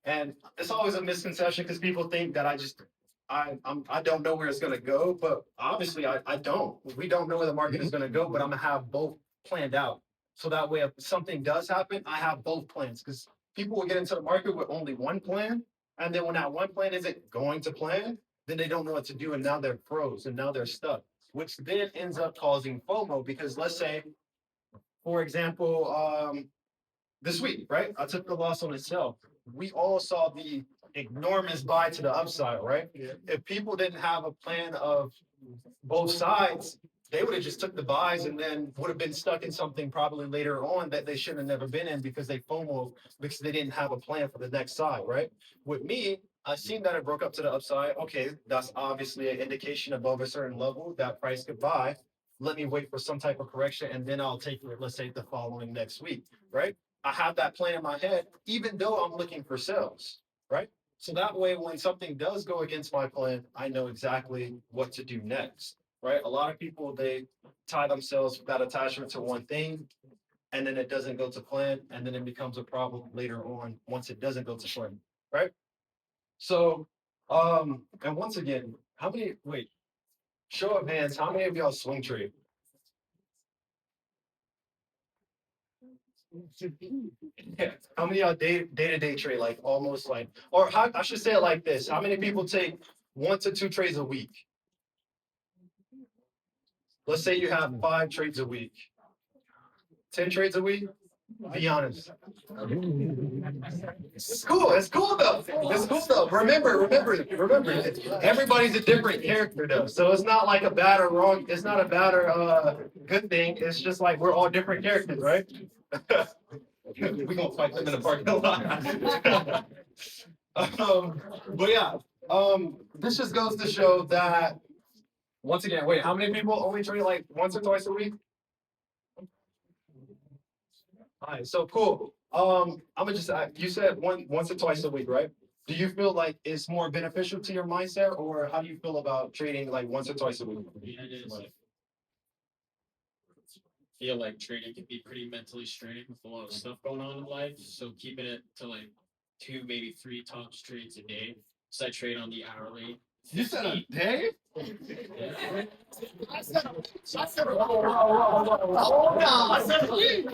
and it's always a misconception because people think that I don't know where it's gonna go, but obviously I don't. We don't know where the market is gonna go, but I'm gonna have both planned out. So that way, if something does happen, I have both plans because people will get into the market with only one plan. And then when that one plan isn't going to plan, then they don't know what to do. And now they're froze and now they're stuck, which then ends up causing FOMO because let's say, for example, this week, right? I took the loss on itself. We all saw enormous buy to the upside, right? If people didn't have a plan of both sides, they would have just took the buys and then would have been stuck in something probably later on that they should have never been in because they FOMO because they didn't have a plan for the next side, right? With me, I seen that it broke up to the upside. Okay, that's obviously an indication above a certain level that price could buy. Let me wait for some type of correction and then I'll take it, let's say the following next week, right? I have that plan in my head, even though I'm looking for sales, right? So that way, when something does go against my plan, I know exactly what to do next, right? A lot of people, they tie themselves with that attachment to one thing, and then it doesn't go to plan, and then it becomes a problem later on once it doesn't go to plan, right? So, and once again, show of hands, how many of y'all swing trade? Yeah. How many of y'all day-to-day trade, like almost like, or how, I should say it like this, how many people take 1 to 2 trades a week? Let's say you have 5 trades a week. 10 trades a week? Be honest. It's cool. It's cool though. It's cool though. Remember. Everybody's a different character though. So it's not like a bad or wrong. It's not a bad or good thing. It's just like we're all different characters, right? We're gonna fight them in the parking lot. But yeah, this just goes to show that once again, wait, how many people only trade like once or twice a week? All right, so cool. I'm gonna just, you said once or twice a week, right? Do you feel like it's more beneficial to your mindset, or how do you feel about trading like once or twice a week? Yeah, it is. Feel like trading can be pretty mentally straining with a lot of stuff going on in life. So keeping it to like 2, maybe 3 tops trades a day. So I trade on the hourly. You said a day? Yeah.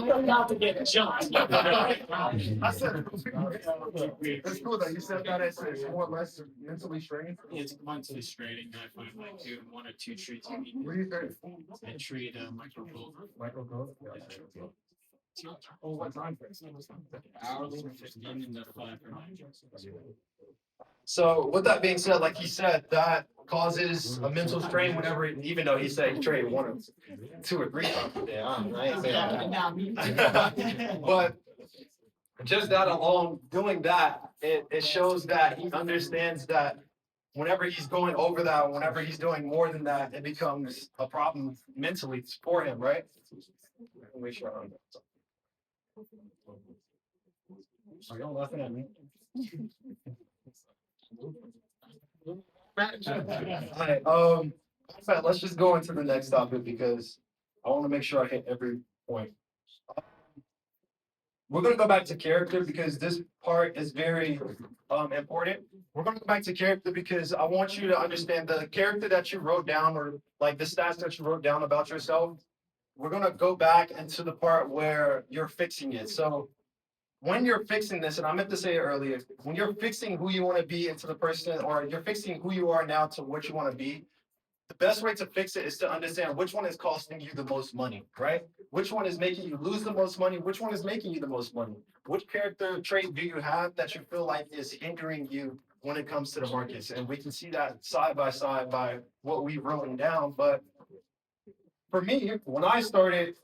I'm about to get jumped. I said, it's cool though. You said that it's more or less mentally straining. It's mentally straining. I find like doing 1 or 2 trades a week. What do you think? I trade micro gold. Oh, what time? Hourly 15 and the 5 for 9. So with that being said, like he said, that causes a mental strain whenever, even though he said he traded 1 or 2 or 3 times a day. I ain't saying that. But just that alone, doing that, it shows that he understands that whenever he's going over that, whenever he's doing more than that, it becomes a problem mentally for him, right? Make sure I'm. Are y'all laughing at me? Alright, let's just go into the next topic because I want to make sure I hit every point. We're gonna go back to character because this part is very important. We're gonna go back to character because I want you to understand the character that you wrote down or like the stats that you wrote down about yourself. We're gonna go back into the part where you're fixing it. So when you're fixing this, and I meant to say it earlier, when you're fixing who you want to be into the person, or you're fixing who you are now to what you want to be, the best way to fix it is to understand which one is costing you the most money, right? Which one is making you lose the most money? Which one is making you the most money? Which character trait do you have that you feel like is hindering you when it comes to the markets? And we can see that side by side by what we've written down. But for me, when I started,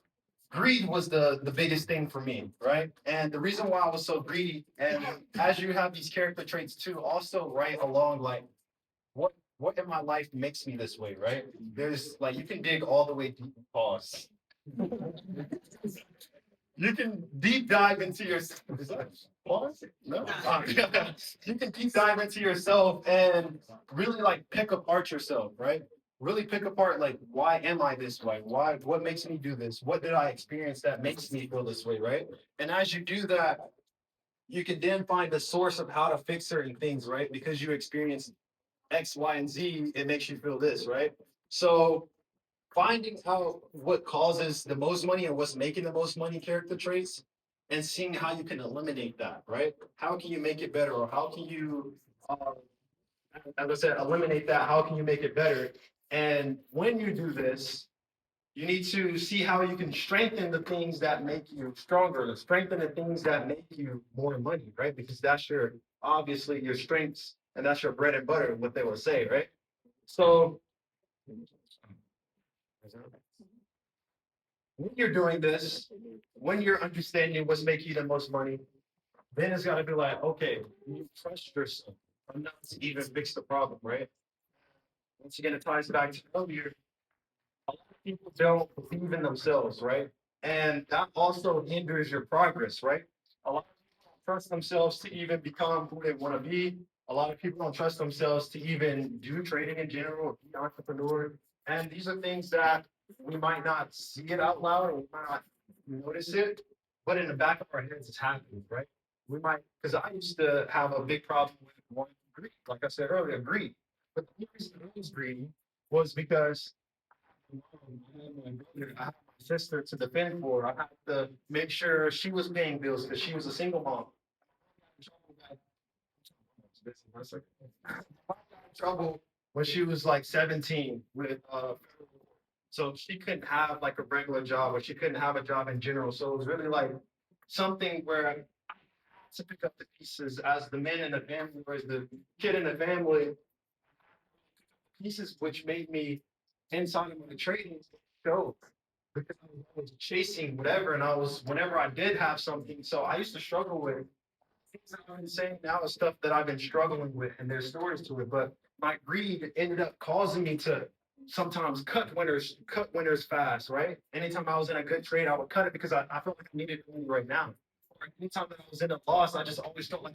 greed was the biggest thing for me, right? And the reason why I was so greedy, and as you have these character traits too, also right along like what in my life makes me this way, right? There's like you can dig all the way deep. Pause. You can deep dive into your. Is that pause? No. You can deep dive into yourself and really like pick apart yourself, right? Really pick apart like why am I this way? Why? What makes me do this? What did I experience that makes me feel this way, right? And as you do that, you can then find the source of how to fix certain things, right? Because you experience X, Y, and Z, it makes you feel this, right? So finding out what causes the most money and what's making the most money character traits and seeing how you can eliminate that, right? How can you make it better? Or how can you, as I said, eliminate that? How can you make it better? And when you do this, You need to see how you can strengthen the things that make you stronger, strengthen the things that make you more money, right? Because that's your obviously your strengths and that's your bread and butter, what they will say, right? So when you're doing this, when you're understanding what's making you the most money, then it's got to be like, okay, you trust yourself enough to even fix the problem, right? Once again, it ties back to earlier. A lot of people don't believe in themselves, right? And that also hinders your progress, right? A lot of people don't trust themselves to even become who they want to be. A lot of people don't trust themselves to even do trading in general, or be an entrepreneur. And these are things that we might not see it out loud or we might not notice it, but in the back of our heads, it's happening, right? We might, because I used to have a big problem with one greed, like I said earlier, greed. But the reason I was greedy was because I had my sister to defend for. I had to make sure she was paying bills because she was a single mom. Trouble when she was like 17 with so she couldn't have like a regular job or she couldn't have a job in general. So it was really like something where I had to pick up the pieces as the man in the family or as the kid in the family, pieces which made me inside of my trading go because I was always chasing whatever, and I was whenever I did have something. So I used to struggle with things that I've been saying now is stuff that I've been struggling with, and there's stories to it. But my greed ended up causing me to sometimes cut winners fast, right? Anytime I was in a good trade, I would cut it because I felt like I needed money right now. Or anytime that I was in a loss, I just always felt like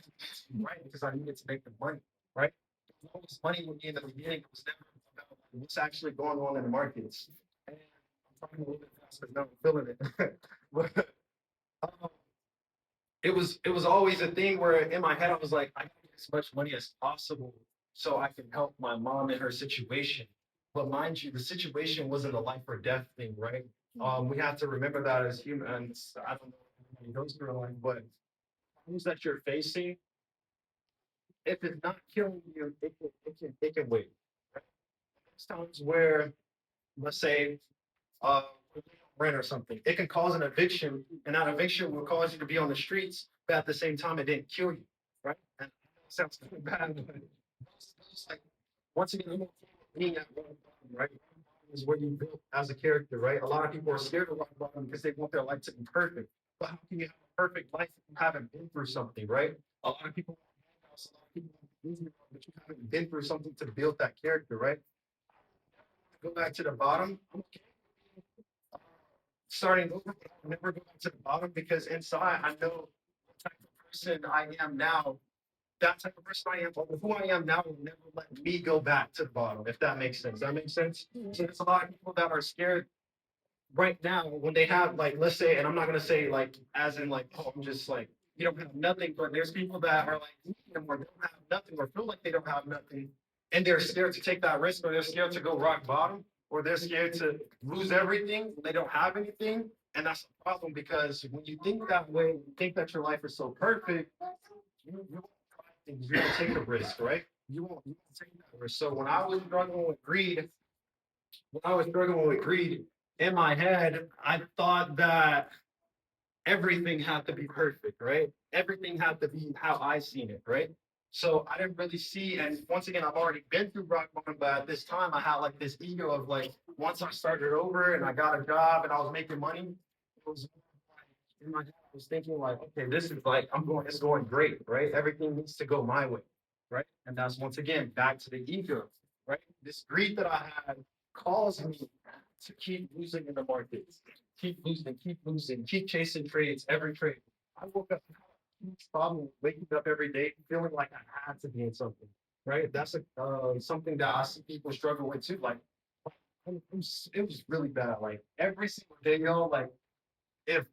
right because I needed to make the money, right? There was always money with me in the beginning. It was never about what's actually going on in the markets. And I'm talking a little bit fast because now I'm feeling it. but um, it was always a thing where in my head I was like, I need as much money as possible so I can help my mom in her situation. But mind you, the situation wasn't a life or death thing, right? We have to remember that as humans. I don't know if anybody goes through a life, but things that you're facing, if it's not killing you, it can wait. Right? There's times where, let's say, uh, rent or something. It can cause an eviction, and that eviction will cause you to be on the streets, but at the same time, it didn't kill you, right? And it sounds kind of bad, but it's like once again, I'm okay with being at rock bottom, right? Rock bottom is where you build as a character, right? A lot of people are scared of rock bottom because they want their life to be perfect. But how can you have a perfect life if you haven't been through something, right? A lot of people, a lot of people, but you haven't been through something to build that character, right? Go back to the bottom. I'm okay starting over, but I'll never go back to the bottom because inside I know what type of person I am now. That type of person I am, but who I am now will never let me go back to the bottom, if that makes sense. That makes sense. So there's a lot of people that are scared right now when they have like let's say, and I'm not gonna say like as in like, oh, I'm just like you don't have nothing, but there's people that are like medium or don't have nothing or feel like they don't have nothing and they're scared to take that risk or they're scared to go rock bottom or they're scared to lose everything when they don't have anything. And that's a problem because when you think that way, you think that your life is so perfect, you won't try things, you won't take a risk, right? You won't take that risk. So when I was struggling with greed, in my head, I thought that everything had to be perfect, right? Everything had to be how I seen it, right? So I didn't really see, and once again, I've already been through rock bottom, but at this time, I had like this ego of like, once I started over and I got a job and I was making money, it was like, in my head, I was thinking like, okay, this is like, it's going great, right? Everything needs to go my way, right? And that's once again back to the ego, right? This greed that I had caused me to keep losing in the markets, keep losing, keep chasing trades, every trade. I woke up huge problem waking up every day feeling like I had to be in something, right? That's something that I see people struggle with too. Like, it was really bad. Like every single day, like if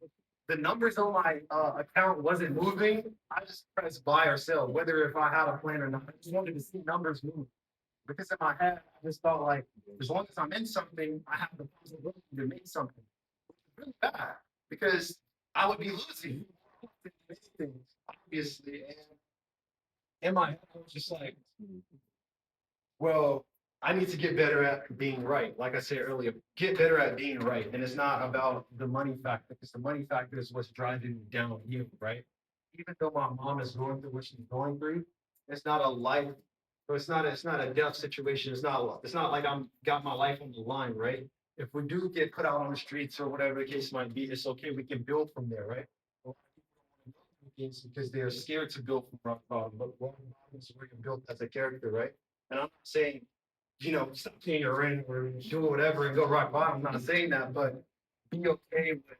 the numbers on my account wasn't moving, I just pressed buy or sell, whether if I had a plan or not. I just wanted to see numbers move because in my head, I just felt like as long as I'm in something, I have the possibility to make something. It's really bad because I would be losing anything, obviously. And in my head, I was just like, well, I need to get better at being right. Like I said earlier, get better at being right. And it's not about the money factor, because the money factor is what's driving me down here, right? Even though my mom is going through what she's going through, it's not a life, or it's not a death situation. It's not like I'm got my life on the line, right? If we do get put out on the streets or whatever the case might be, it's okay. We can build from there, right? A lot of people don't wanna build from things because they're scared to build from rock bottom, but rock bottom is where you're built as a character, right? And I'm not saying stop paying your rent or do whatever and go rock bottom. I'm not saying that, but be okay with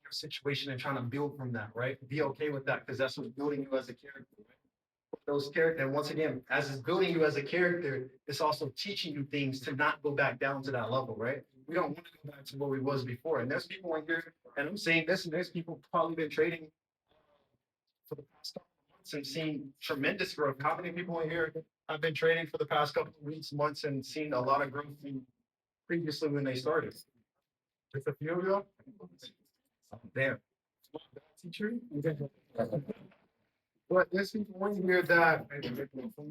your situation and trying to build from that, right? Be okay with that because that's what's building you as a character, right? Those character, and once again, as it's building you as a character, it's also teaching you things to not go back down to that level, right? We don't want to go back to where we was before. And there's people in here, and I'm saying this, and there's people probably been trading for the past couple of months and seen tremendous growth. How many people in here have been trading for the past couple of weeks, months, and seen a lot of growth from previously when they started? Just a few of you? Damn. Teacher? But there's people in here that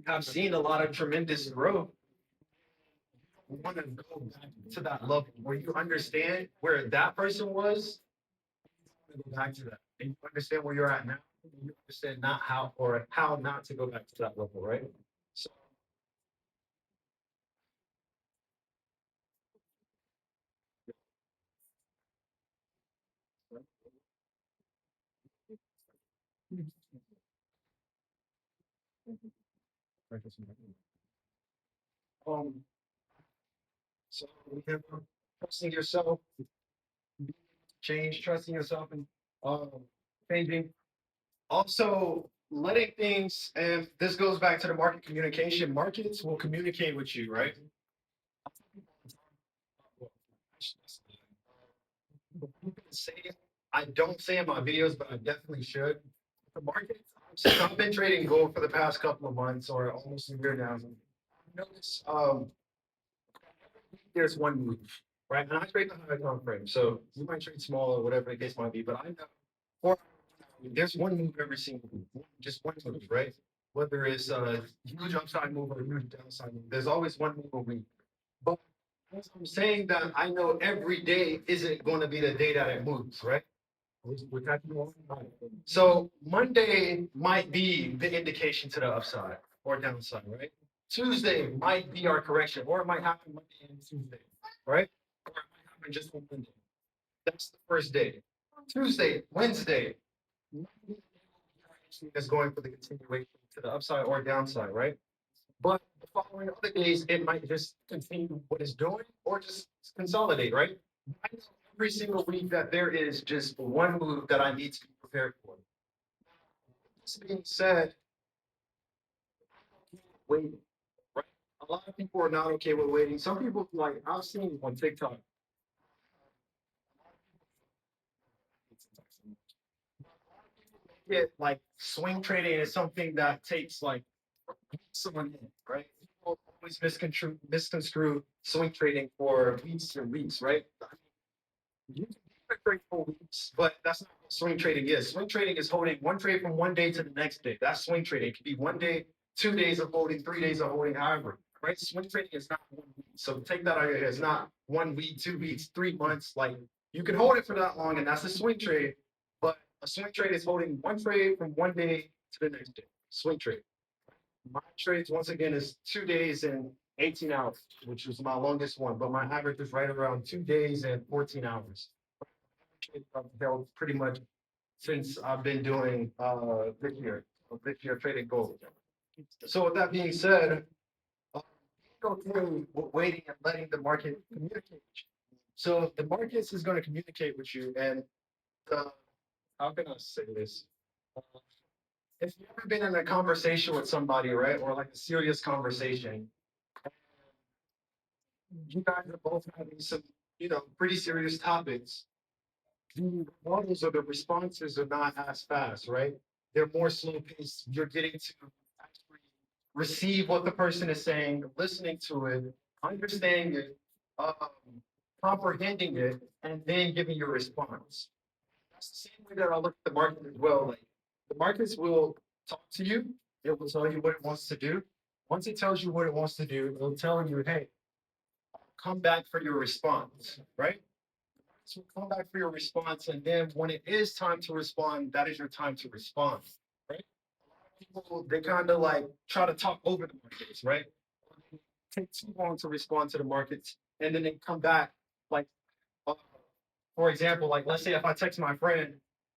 have seen a lot of tremendous growth. We want to go back to that level where you understand where that person was. Go back to that. And you understand where you're at now. You understand not how or how not to go back to that level, right? So um so we have trusting yourself, trusting yourself and changing. Also letting things, and this goes back to the market communication. Markets will communicate with you, right? Say it. I don't say in my videos, but I definitely should. The market, I've been trading gold for the past couple of months or almost a year now. Notice there's one move, right? And I trade the higher time frame, so you might trade small or whatever the case might be, but I know for there's one move every single week, just one move, right? Whether it's a huge upside move or a huge downside move, there's always one move a week. But as I'm saying that I know every day isn't going to be the day that it moves, right? We're talking about Monday. So Monday might be the indication to the upside or downside, right? Tuesday might be our correction, or it might happen Monday and Tuesday, right? Or it might happen just on Monday. That's the first day. Tuesday, Wednesday, is going for the continuation to the upside or downside, right? But the following other days, it might just continue what it's doing or just consolidate, right? I know every single week that there is just one move that I need to be prepared for. This being said, waiting, right? A lot of people are not okay with waiting. Some people, like I've seen on TikTok, get like swing trading is something that takes like someone in, right? People always misconstrue swing trading for weeks and weeks, right? You can trade for weeks, but that's not what swing trading is. Swing trading is holding one trade from one day to the next day. That's swing trading. It could be one day, 2 days of holding, 3 days of holding, however. Right? Swing trading is not 1 week. So take that out of your head. It's not 1 week, 2 weeks, 3 months. Like you can hold it for that long, and that's a swing trade. But a swing trade is holding one trade from one day to the next day. Swing trade. My trades, once again, is 2 days and 18 hours, which was my longest one, but my average is right around 2 days and 14 hours. I've held pretty much since I've been doing this year trading gold. So with that being said, okay with waiting and letting the market communicate with you. So the markets is going to communicate with you, and how can I say this? If you've ever been in a conversation with somebody, right, or like a serious conversation, you guys are both having some, pretty serious topics. The models or the responses are not as fast, right? They're more slow paced. You're getting to actually receive what the person is saying, listening to it, understanding it, um, comprehending it, and then giving your response. That's the same way that I look at the market as well. Like the markets will talk to you, it will tell you what it wants to do. Once it tells you what it wants to do, it'll tell you, hey, come back for your response, right? So come back for your response, and then when it is time to respond, that is your time to respond, right? People, they kind of like try to talk over the markets, right? Take too long to respond to the markets, and then they come back. Like, uh, for example, like let's say if I text my friend,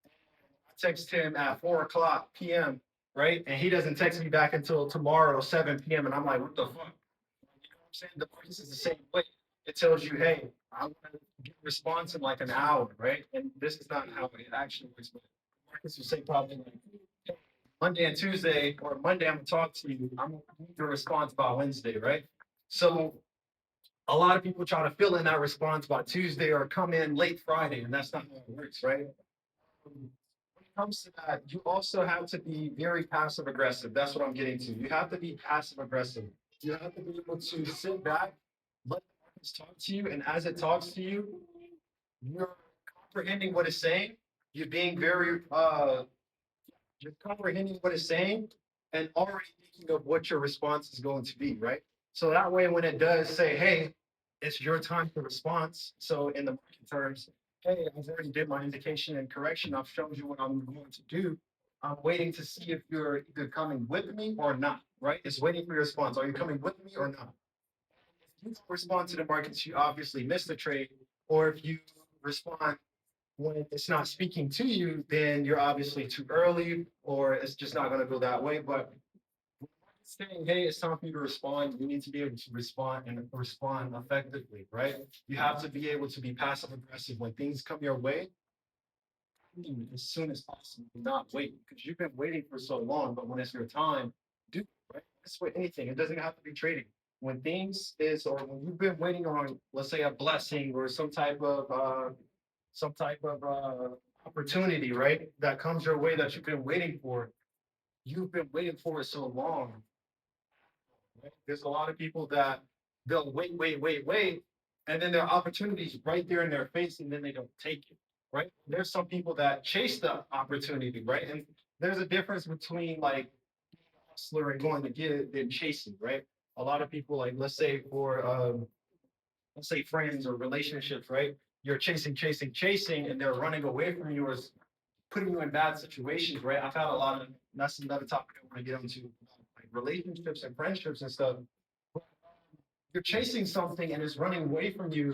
I text him at 4 o'clock p.m., right? And he doesn't text me back until tomorrow, 7 p.m. And I'm like, what the fuck? You know what I'm saying? The markets is the same way. It tells you, hey, I want to get a response in like an hour, right? And this is not how it actually works, but markets will say probably like, hey, Monday and Tuesday, or Monday, I'm gonna talk to you. I'm gonna need your response by Wednesday, right? So a lot of people try to fill in that response by Tuesday or come in late Friday, and that's not how it works, right? When it comes to that, you also have to be very passive aggressive. That's what I'm getting to. You have to be passive aggressive. You have to be able to sit back, let the markets talk to you, and as it talks to you, you're comprehending what it's saying. You're being very you're comprehending what it's saying and already thinking of what your response is going to be, right? So that way, when it does say, hey, it's your time for response. So in the market terms, hey, I've already did my indication and correction. I've shown you what I'm going to do. I'm waiting to see if you're either coming with me or not, right? It's waiting for your response. Are you coming with me or not? If you respond to the markets, you obviously miss the trade. Or if you respond when it's not speaking to you, then you're obviously too early, or it's just not going to go that way. But saying, hey, it's time for you to respond, you need to be able to respond and respond effectively, right? You have to be able to be passive aggressive when things come your way as soon as possible, not wait because you've been waiting for so long. But when it's your time, do it, right? That's with anything. It doesn't have to be trading. When things is, or when you've been waiting on, let's say, a blessing or some type of opportunity, right? That comes your way that you've been waiting for. You've been waiting for it so long. Right? There's a lot of people that they'll wait, and then there are opportunities right there in their face, and then they don't take it. Right? There's some people that chase the opportunity, right? And there's a difference between like hustler and going to get it than chasing, right? A lot of people, like let's say friends or relationships, right? You're chasing, and they're running away from you or putting you in bad situations, right? I've had a lot of that's another topic I want to get into, like relationships and friendships and stuff. You're chasing something and it's running away from you.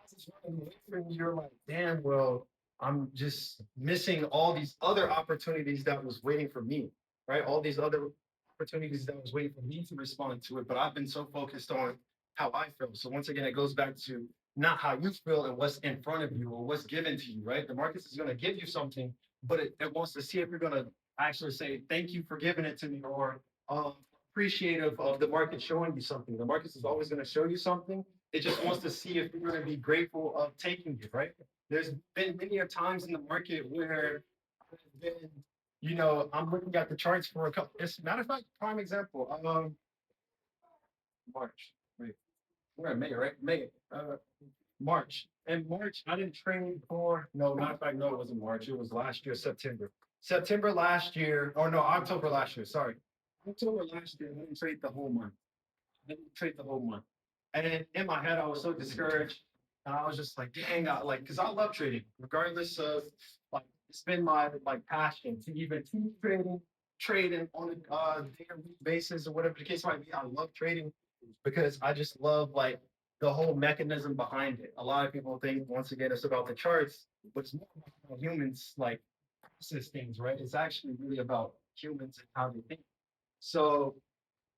As it's running away from you, you're like, damn, well, I'm just missing all these other opportunities that was waiting for me, right? All these other opportunities that was waiting for me to respond to it. But I've been so focused on how I feel. So once again, it goes back to not how you feel and what's in front of you or what's given to you, right? The market is going to give you something, but it wants to see if you're going to actually say, thank you for giving it to me, or appreciative of the market showing you something. The market is always going to show you something. It just wants to see if you're going to be grateful of taking it, right? There's been many times in the market where I've been, I'm looking at the charts for a couple. As a matter of fact, prime example. March. Wait, we're in May, right? May. March. In March, I didn't trade for. No, matter of fact, no, it wasn't March. It was last year, September. September last year, or no, October last year. Sorry, October last year. I didn't trade the whole month. I didn't trade the whole month. And in my head, I was so discouraged, and I was just like, dang, because I love trading, regardless of like it's been my like passion to even keep trading on a daily basis or whatever the case might be. I love trading because I just love like the whole mechanism behind it. A lot of people think once again it's about the charts, but it's more about humans like process things, right? It's actually really about humans and how they think. So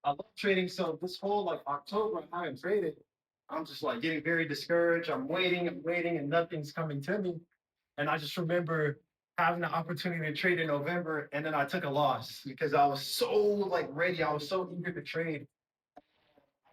I love trading. So this whole like October, I haven't traded. I'm just like getting very discouraged. I'm waiting, and nothing's coming to me. And I just remember having the opportunity to trade in November, and then I took a loss because I was so like ready. I was so eager to trade. I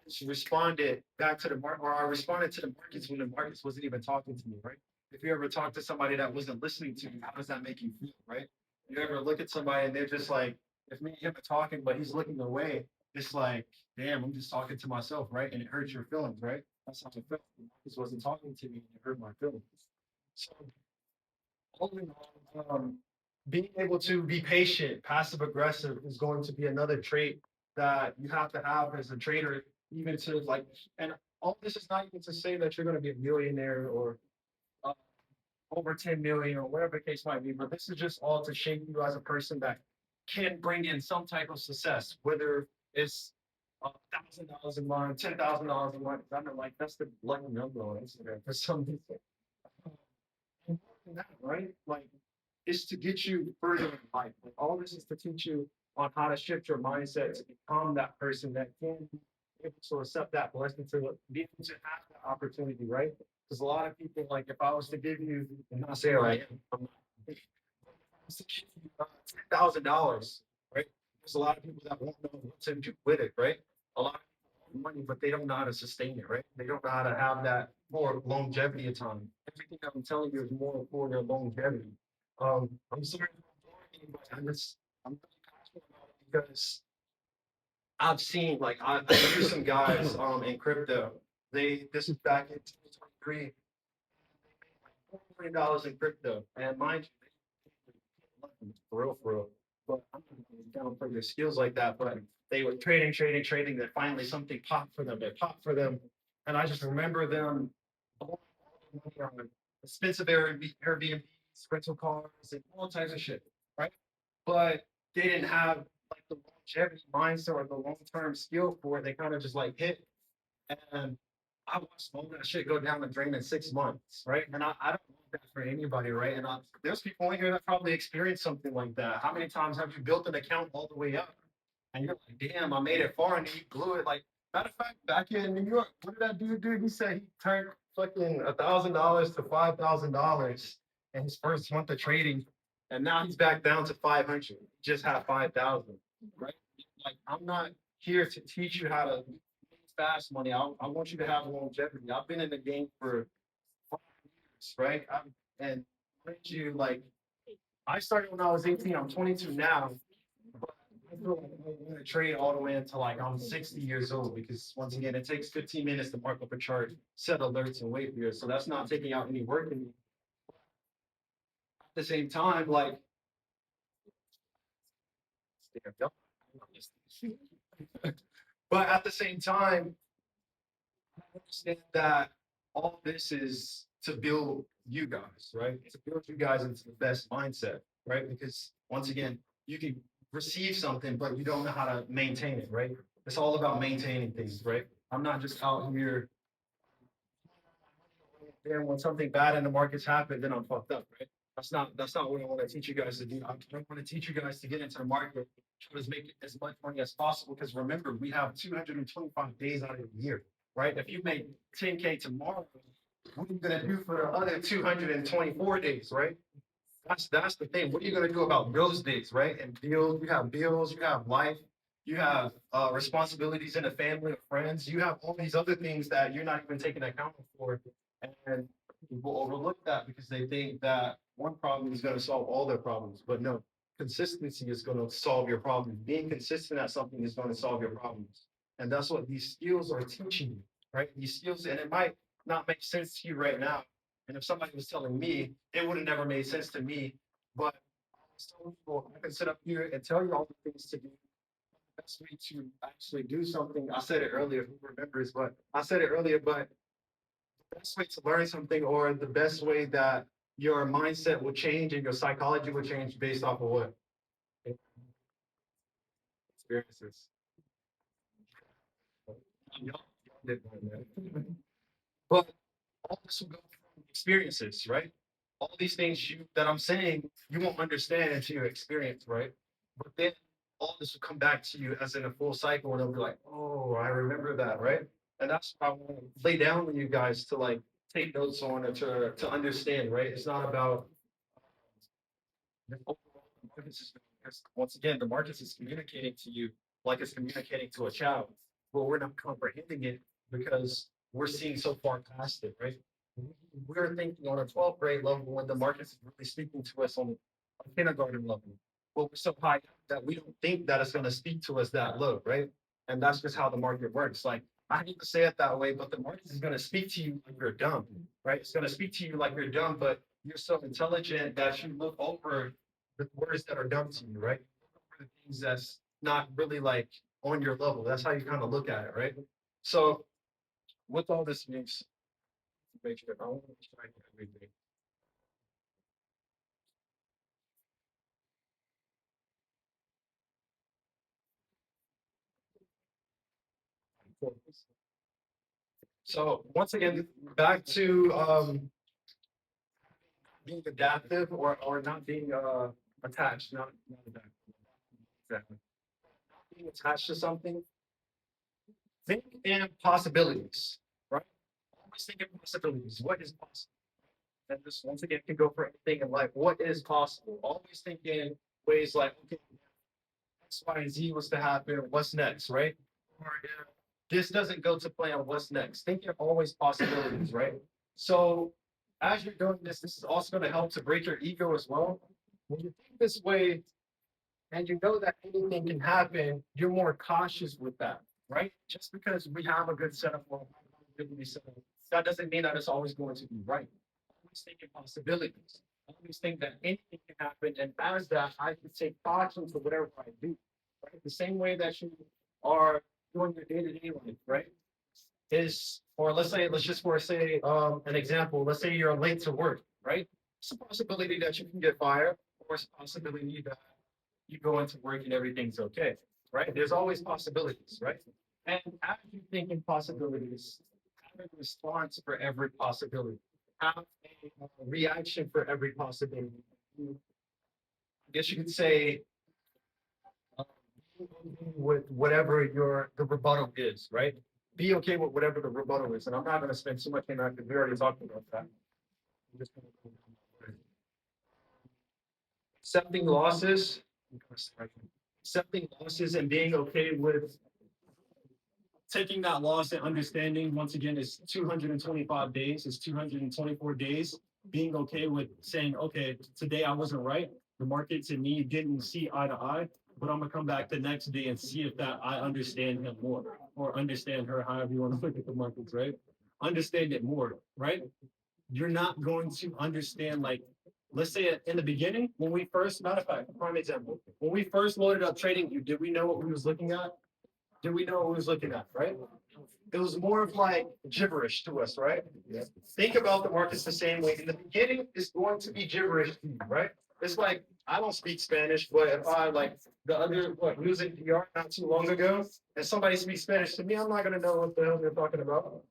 just responded back to the market, or I responded to the markets when the markets wasn't even talking to me, right? If you ever talk to somebody that wasn't listening to you, how does that make you feel, right? You ever look at somebody and they're just like, if me and him are talking, but he's looking away, it's like, damn, I'm just talking to myself, right? And it hurts your feelings, right? That's how I felt. The markets wasn't talking to me and it hurt my feelings. So all in all, being able to be patient, passive aggressive is going to be another trait that you have to have as a trader, even to like, and all this is not even to say that you're gonna be a millionaire or uh, over 10 million or whatever the case might be, but this is just all to shape you as a person that can bring in some type of success, whether it's $1,000 a month, $10,000 a month. I know, like that's the lucky number on Instagram for some people. More than that, right? Like, it's to get you further in life. Like, all this is to teach you on how to shift your mindset to become that person that can be able to accept that blessing, to be able to have that opportunity, right? Because a lot of people, like, if I was to give you, and not say I am, I'm not, if I was to give you $10,000, right? There's a lot of people that won't know what to do with it, right? A lot of people have money, but they don't know how to sustain it, right? They don't know how to have that for longevity of time. Everything that I'm telling you is more for their longevity. I'm sorry if I'm boring anybody. I'm really passionate about it because I've seen like I knew some guys in crypto. This is back in 2023. They made like $4 million in crypto, and mind you, for real. But I'm not gonna downplay their skills like that. But they were trading. Then finally something popped for them. It popped for them, and I just remember them blowing all their money on expensive Airbnb, rental cars, and all types of shit, right? But they didn't have like the longevity mindset or the long-term skill for it. They kind of just like hit. And I watched all that shit go down the drain in 6 months, right? And I don't want that for anybody, right? And there's people in here that probably experienced something like that. How many times have you built an account all the way up? And you're like, damn, I made it far and then you blew it. Like, matter of fact, back here in New York, what did that dude do? He said he turned fucking $1,000 to $5,000 in his first month of trading. And now he's back down to 500. He just had 5,000, right? Like, I'm not here to teach you how to make fast money. I want you to have longevity. I've been in the game for 5 years, right? And mind you, like, I started when I was 18. I'm 22 now. But I feel like I'm going to trade all the way until like I'm 60 years old because once again, it takes 15 minutes to mark up a chart, set alerts, and wait for you. So that's not taking out any work in me. At the same time, like, but at the same time, I understand that all this is to build you guys, right? To build you guys into the best mindset, right? Because once again, you can receive something, but you don't know how to maintain it, right? It's all about maintaining things, right? I'm not just out here. Then when something bad in the markets happen, then I'm fucked up, right? That's not what I want to teach you guys to do. I want to teach you guys to get into the market, try to make as much money as possible. Because remember, we have 225 days out of the year, right? If you make 10K tomorrow, what are you gonna do for the other 224 days, right? That's the thing. What are you gonna do about those days, right? And bills, you have life, you have responsibilities in the family or friends, you have all these other things that you're not even taking account for. And people overlook that because they think that one problem is gonna solve all their problems. But no, consistency is gonna solve your problem. Being consistent at something is gonna solve your problems. And that's what these skills are teaching you, right? These skills, and it might not make sense to you right now. And if somebody was telling me, it would have never made sense to me. But some people, I can sit up here and tell you all the things to do. The best way to actually do something. I said it earlier, who remembers, but I said it earlier, but the best way to learn something or the best way that your mindset will change and your psychology will change based off of what? Experiences. Y'all did that. But all this will go from experiences, right? All these things that I'm saying, you won't understand until you experience, right? But then all this will come back to you as in a full cycle, and it'll be like, oh, I remember that, right? And that's what I want to lay down with you guys to like take notes on or to understand, right? It's not about the overall the markets is because once again, the markets is communicating to you like it's communicating to a child, but we're not comprehending it because we're seeing so far past it, right? We're thinking on a 12th grade level when the market's really speaking to us on a kindergarten level. But we're so high up that we don't think that it's going to speak to us that low, right? And that's just how the market works. Like, I hate to say it that way, but the market is going to speak to you like you're dumb, right? It's going to speak to you like you're dumb, but you're so intelligent that you look over the words that are dumb to you, right? For the things that's not really like on your level. That's how you kind of look at it, right? So with all this means, make sure I want to try everything. So once again, back to being adaptive or not being attached, not adaptive. Exactly. Being attached to something. Think in possibilities, right? Always think in possibilities. What is possible? And this once again can go for anything in life. What is possible? Always think in ways like, okay, X, Y, and Z was to happen. What's next, right? Or if this doesn't go to plan, what's next? Think in always possibilities, right? So as you're doing this, this is also going to help to break your ego as well. When you think this way, and you know that anything can happen, you're more cautious with that, right? Just because we have a good setup or ability setup, that doesn't mean that it's always going to be right. Always think in possibilities. Always think that anything can happen, and as that, I can take caution to whatever I do. Right? The same way that you are doing your day-to-day life, right? Is or let's just for say an example. Let's say you're late to work, right? It's a possibility that you can get fired, or it's a possibility that you go into work and everything's okay, right? There's always possibilities, right? And as you think in possibilities, have a response for every possibility, have a reaction for every possibility. I guess you could say uh, be okay with whatever the rebuttal is, right? Be okay with whatever the rebuttal is, and I'm not going to spend too much time on because we already talked about that. I'm just gonna go down. Accepting losses, accepting losses and being okay with taking that loss and understanding once again is 225 days, is 224 days. Being okay with saying, okay, today I wasn't right. The markets and me didn't see eye to eye, but I'm gonna come back the next day and see if that I understand him more or understand her, however you want to look at the markets, right? Understand it more, right? You're not going to understand like let's say in the beginning, when we first, matter of fact, prime example, when we first loaded up trading, did we know what we was looking at? Did we know what we was looking at, right? It was more of like gibberish to us, right? Yeah. Think about the markets the same way. In the beginning, it's going to be gibberish to you, right? It's like I don't speak Spanish, but if I like the other what music PR not too long ago, and somebody speaks Spanish to me, I'm not gonna know what the hell they're talking about.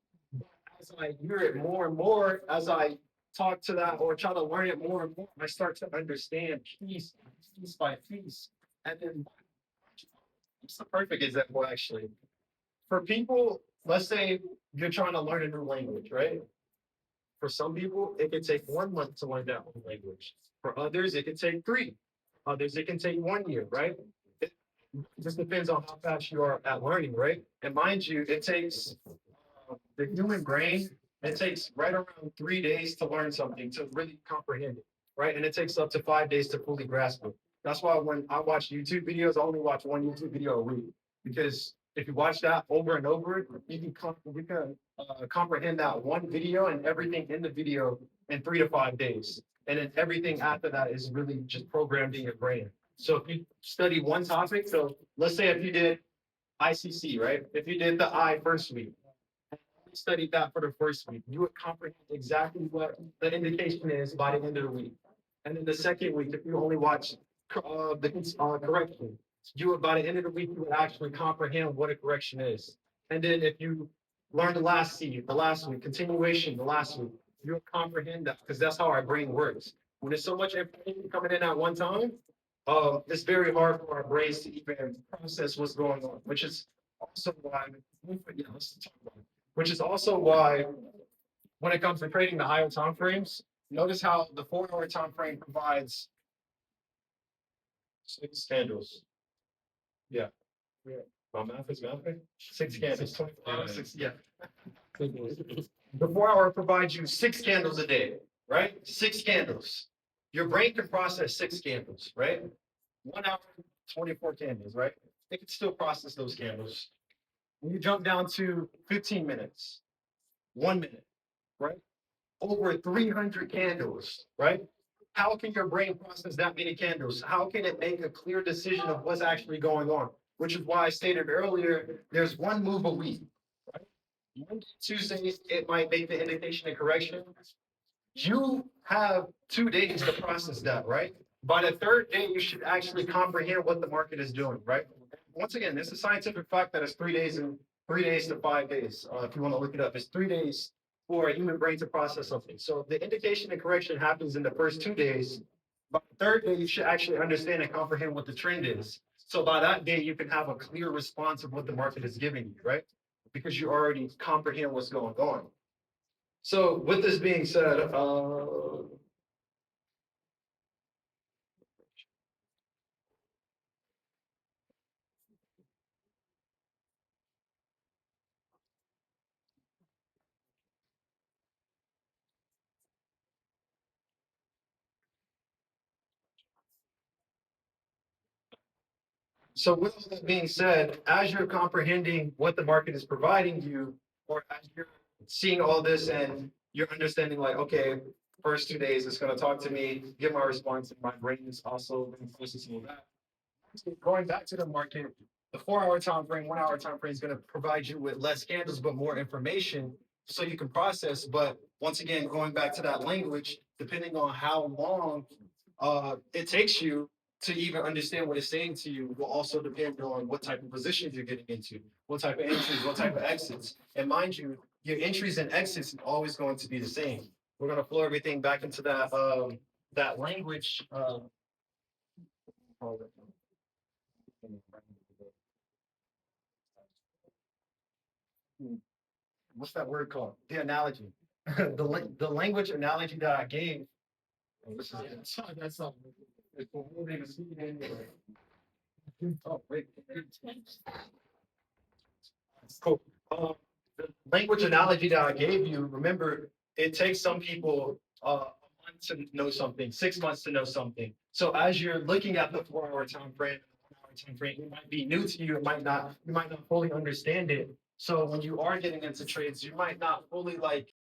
As I hear it more and more, as I talk to that or try to learn it more and more, I start to understand piece by piece. And then it's the perfect example actually. For people, let's say you're trying to learn a new language, right? For some people, it can take 1 month to learn that new language. For others, it can take three. Others, it can take 1 year, right? It just depends on how fast you are at learning, right? And mind you, it takes the human brain, it takes right around 3 days to learn something, to really comprehend it, right? And it takes up to 5 days to fully grasp it. That's why when I watch YouTube videos, I only watch one YouTube video a week because if you watch that over and over, you can comprehend that one video and everything in the video in 3 to 5 days. And then everything after that is really just programmed in your brain. So if you study one topic, so let's say if you did ICC, right? If you did the I first week, studied that for the first week, you would comprehend exactly what the indication is by the end of the week. And then the second week, if you only watch the correction, you would by the end of the week, you would actually comprehend what a correction is. And then if you learn the last C, the last week, continuation, the last week, you would comprehend that because that's how our brain works. When there's so much information coming in at one time, it's very hard for our brains to even process what's going on, which is also why, yeah, let's talk about it. Which is also why, when it comes to trading the higher time frames, notice how the 4 hour time frame provides 6 candles. Yeah. Yeah. My math is math. 6 candles, 24 hours, six, yeah. The 4 hour provides you 6 candles a day, right? 6 candles. Your brain can process 6 candles, right? 1 hour, 24 candles, right? It can still process those candles. When you jump down to 15 minutes, 1 minute, right? Over 300 candles, right? How can your brain process that many candles? How can it make a clear decision of what's actually going on? which is why I stated earlier, there's one move a week. Right? Monday, Tuesday, it might make the indication and correction. You have 2 days to process that, right? By the third day, you should actually comprehend what the market is doing, right? Once again, this is a scientific fact that it's 3 days and 3 days to 5 days. If you want to look it up, it's 3 days for a human brain to process something. So the indication and correction happens in the first 2 days. By the third day, you should actually understand and comprehend what the trend is. So by that day, you can have a clear response of what the market is giving you, right? Because you already comprehend what's going on. So with this being said, so with all that being said, as you're comprehending what the market is providing you, or as you're seeing all this and you're understanding like, okay, first 2 days it's gonna talk to me, give my response, and my brain is also processing all that. Going back to the market, the 4 hour time frame, 1 hour time frame is gonna provide you with less candles, but more information so you can process. But once again, going back to that language, depending on how long it takes you to even understand what it's saying to you will also depend on what type of positions you're getting into, what type of entries, what type of exits. And mind you, your entries and exits is always going to be the same. We're gonna flow everything back into that language. What's that word called? The analogy. The language analogy that I gave. Oh, this is it. That's not. Oh, wait. Cool. The language analogy that I gave you, remember, it takes some people a month to know something, 6 months to know something. So as you're looking at the 4 hour time frame, 1 hour time frame, it might be new to you. It might not, you might not fully understand it. So when you are getting into trades, you might not fully like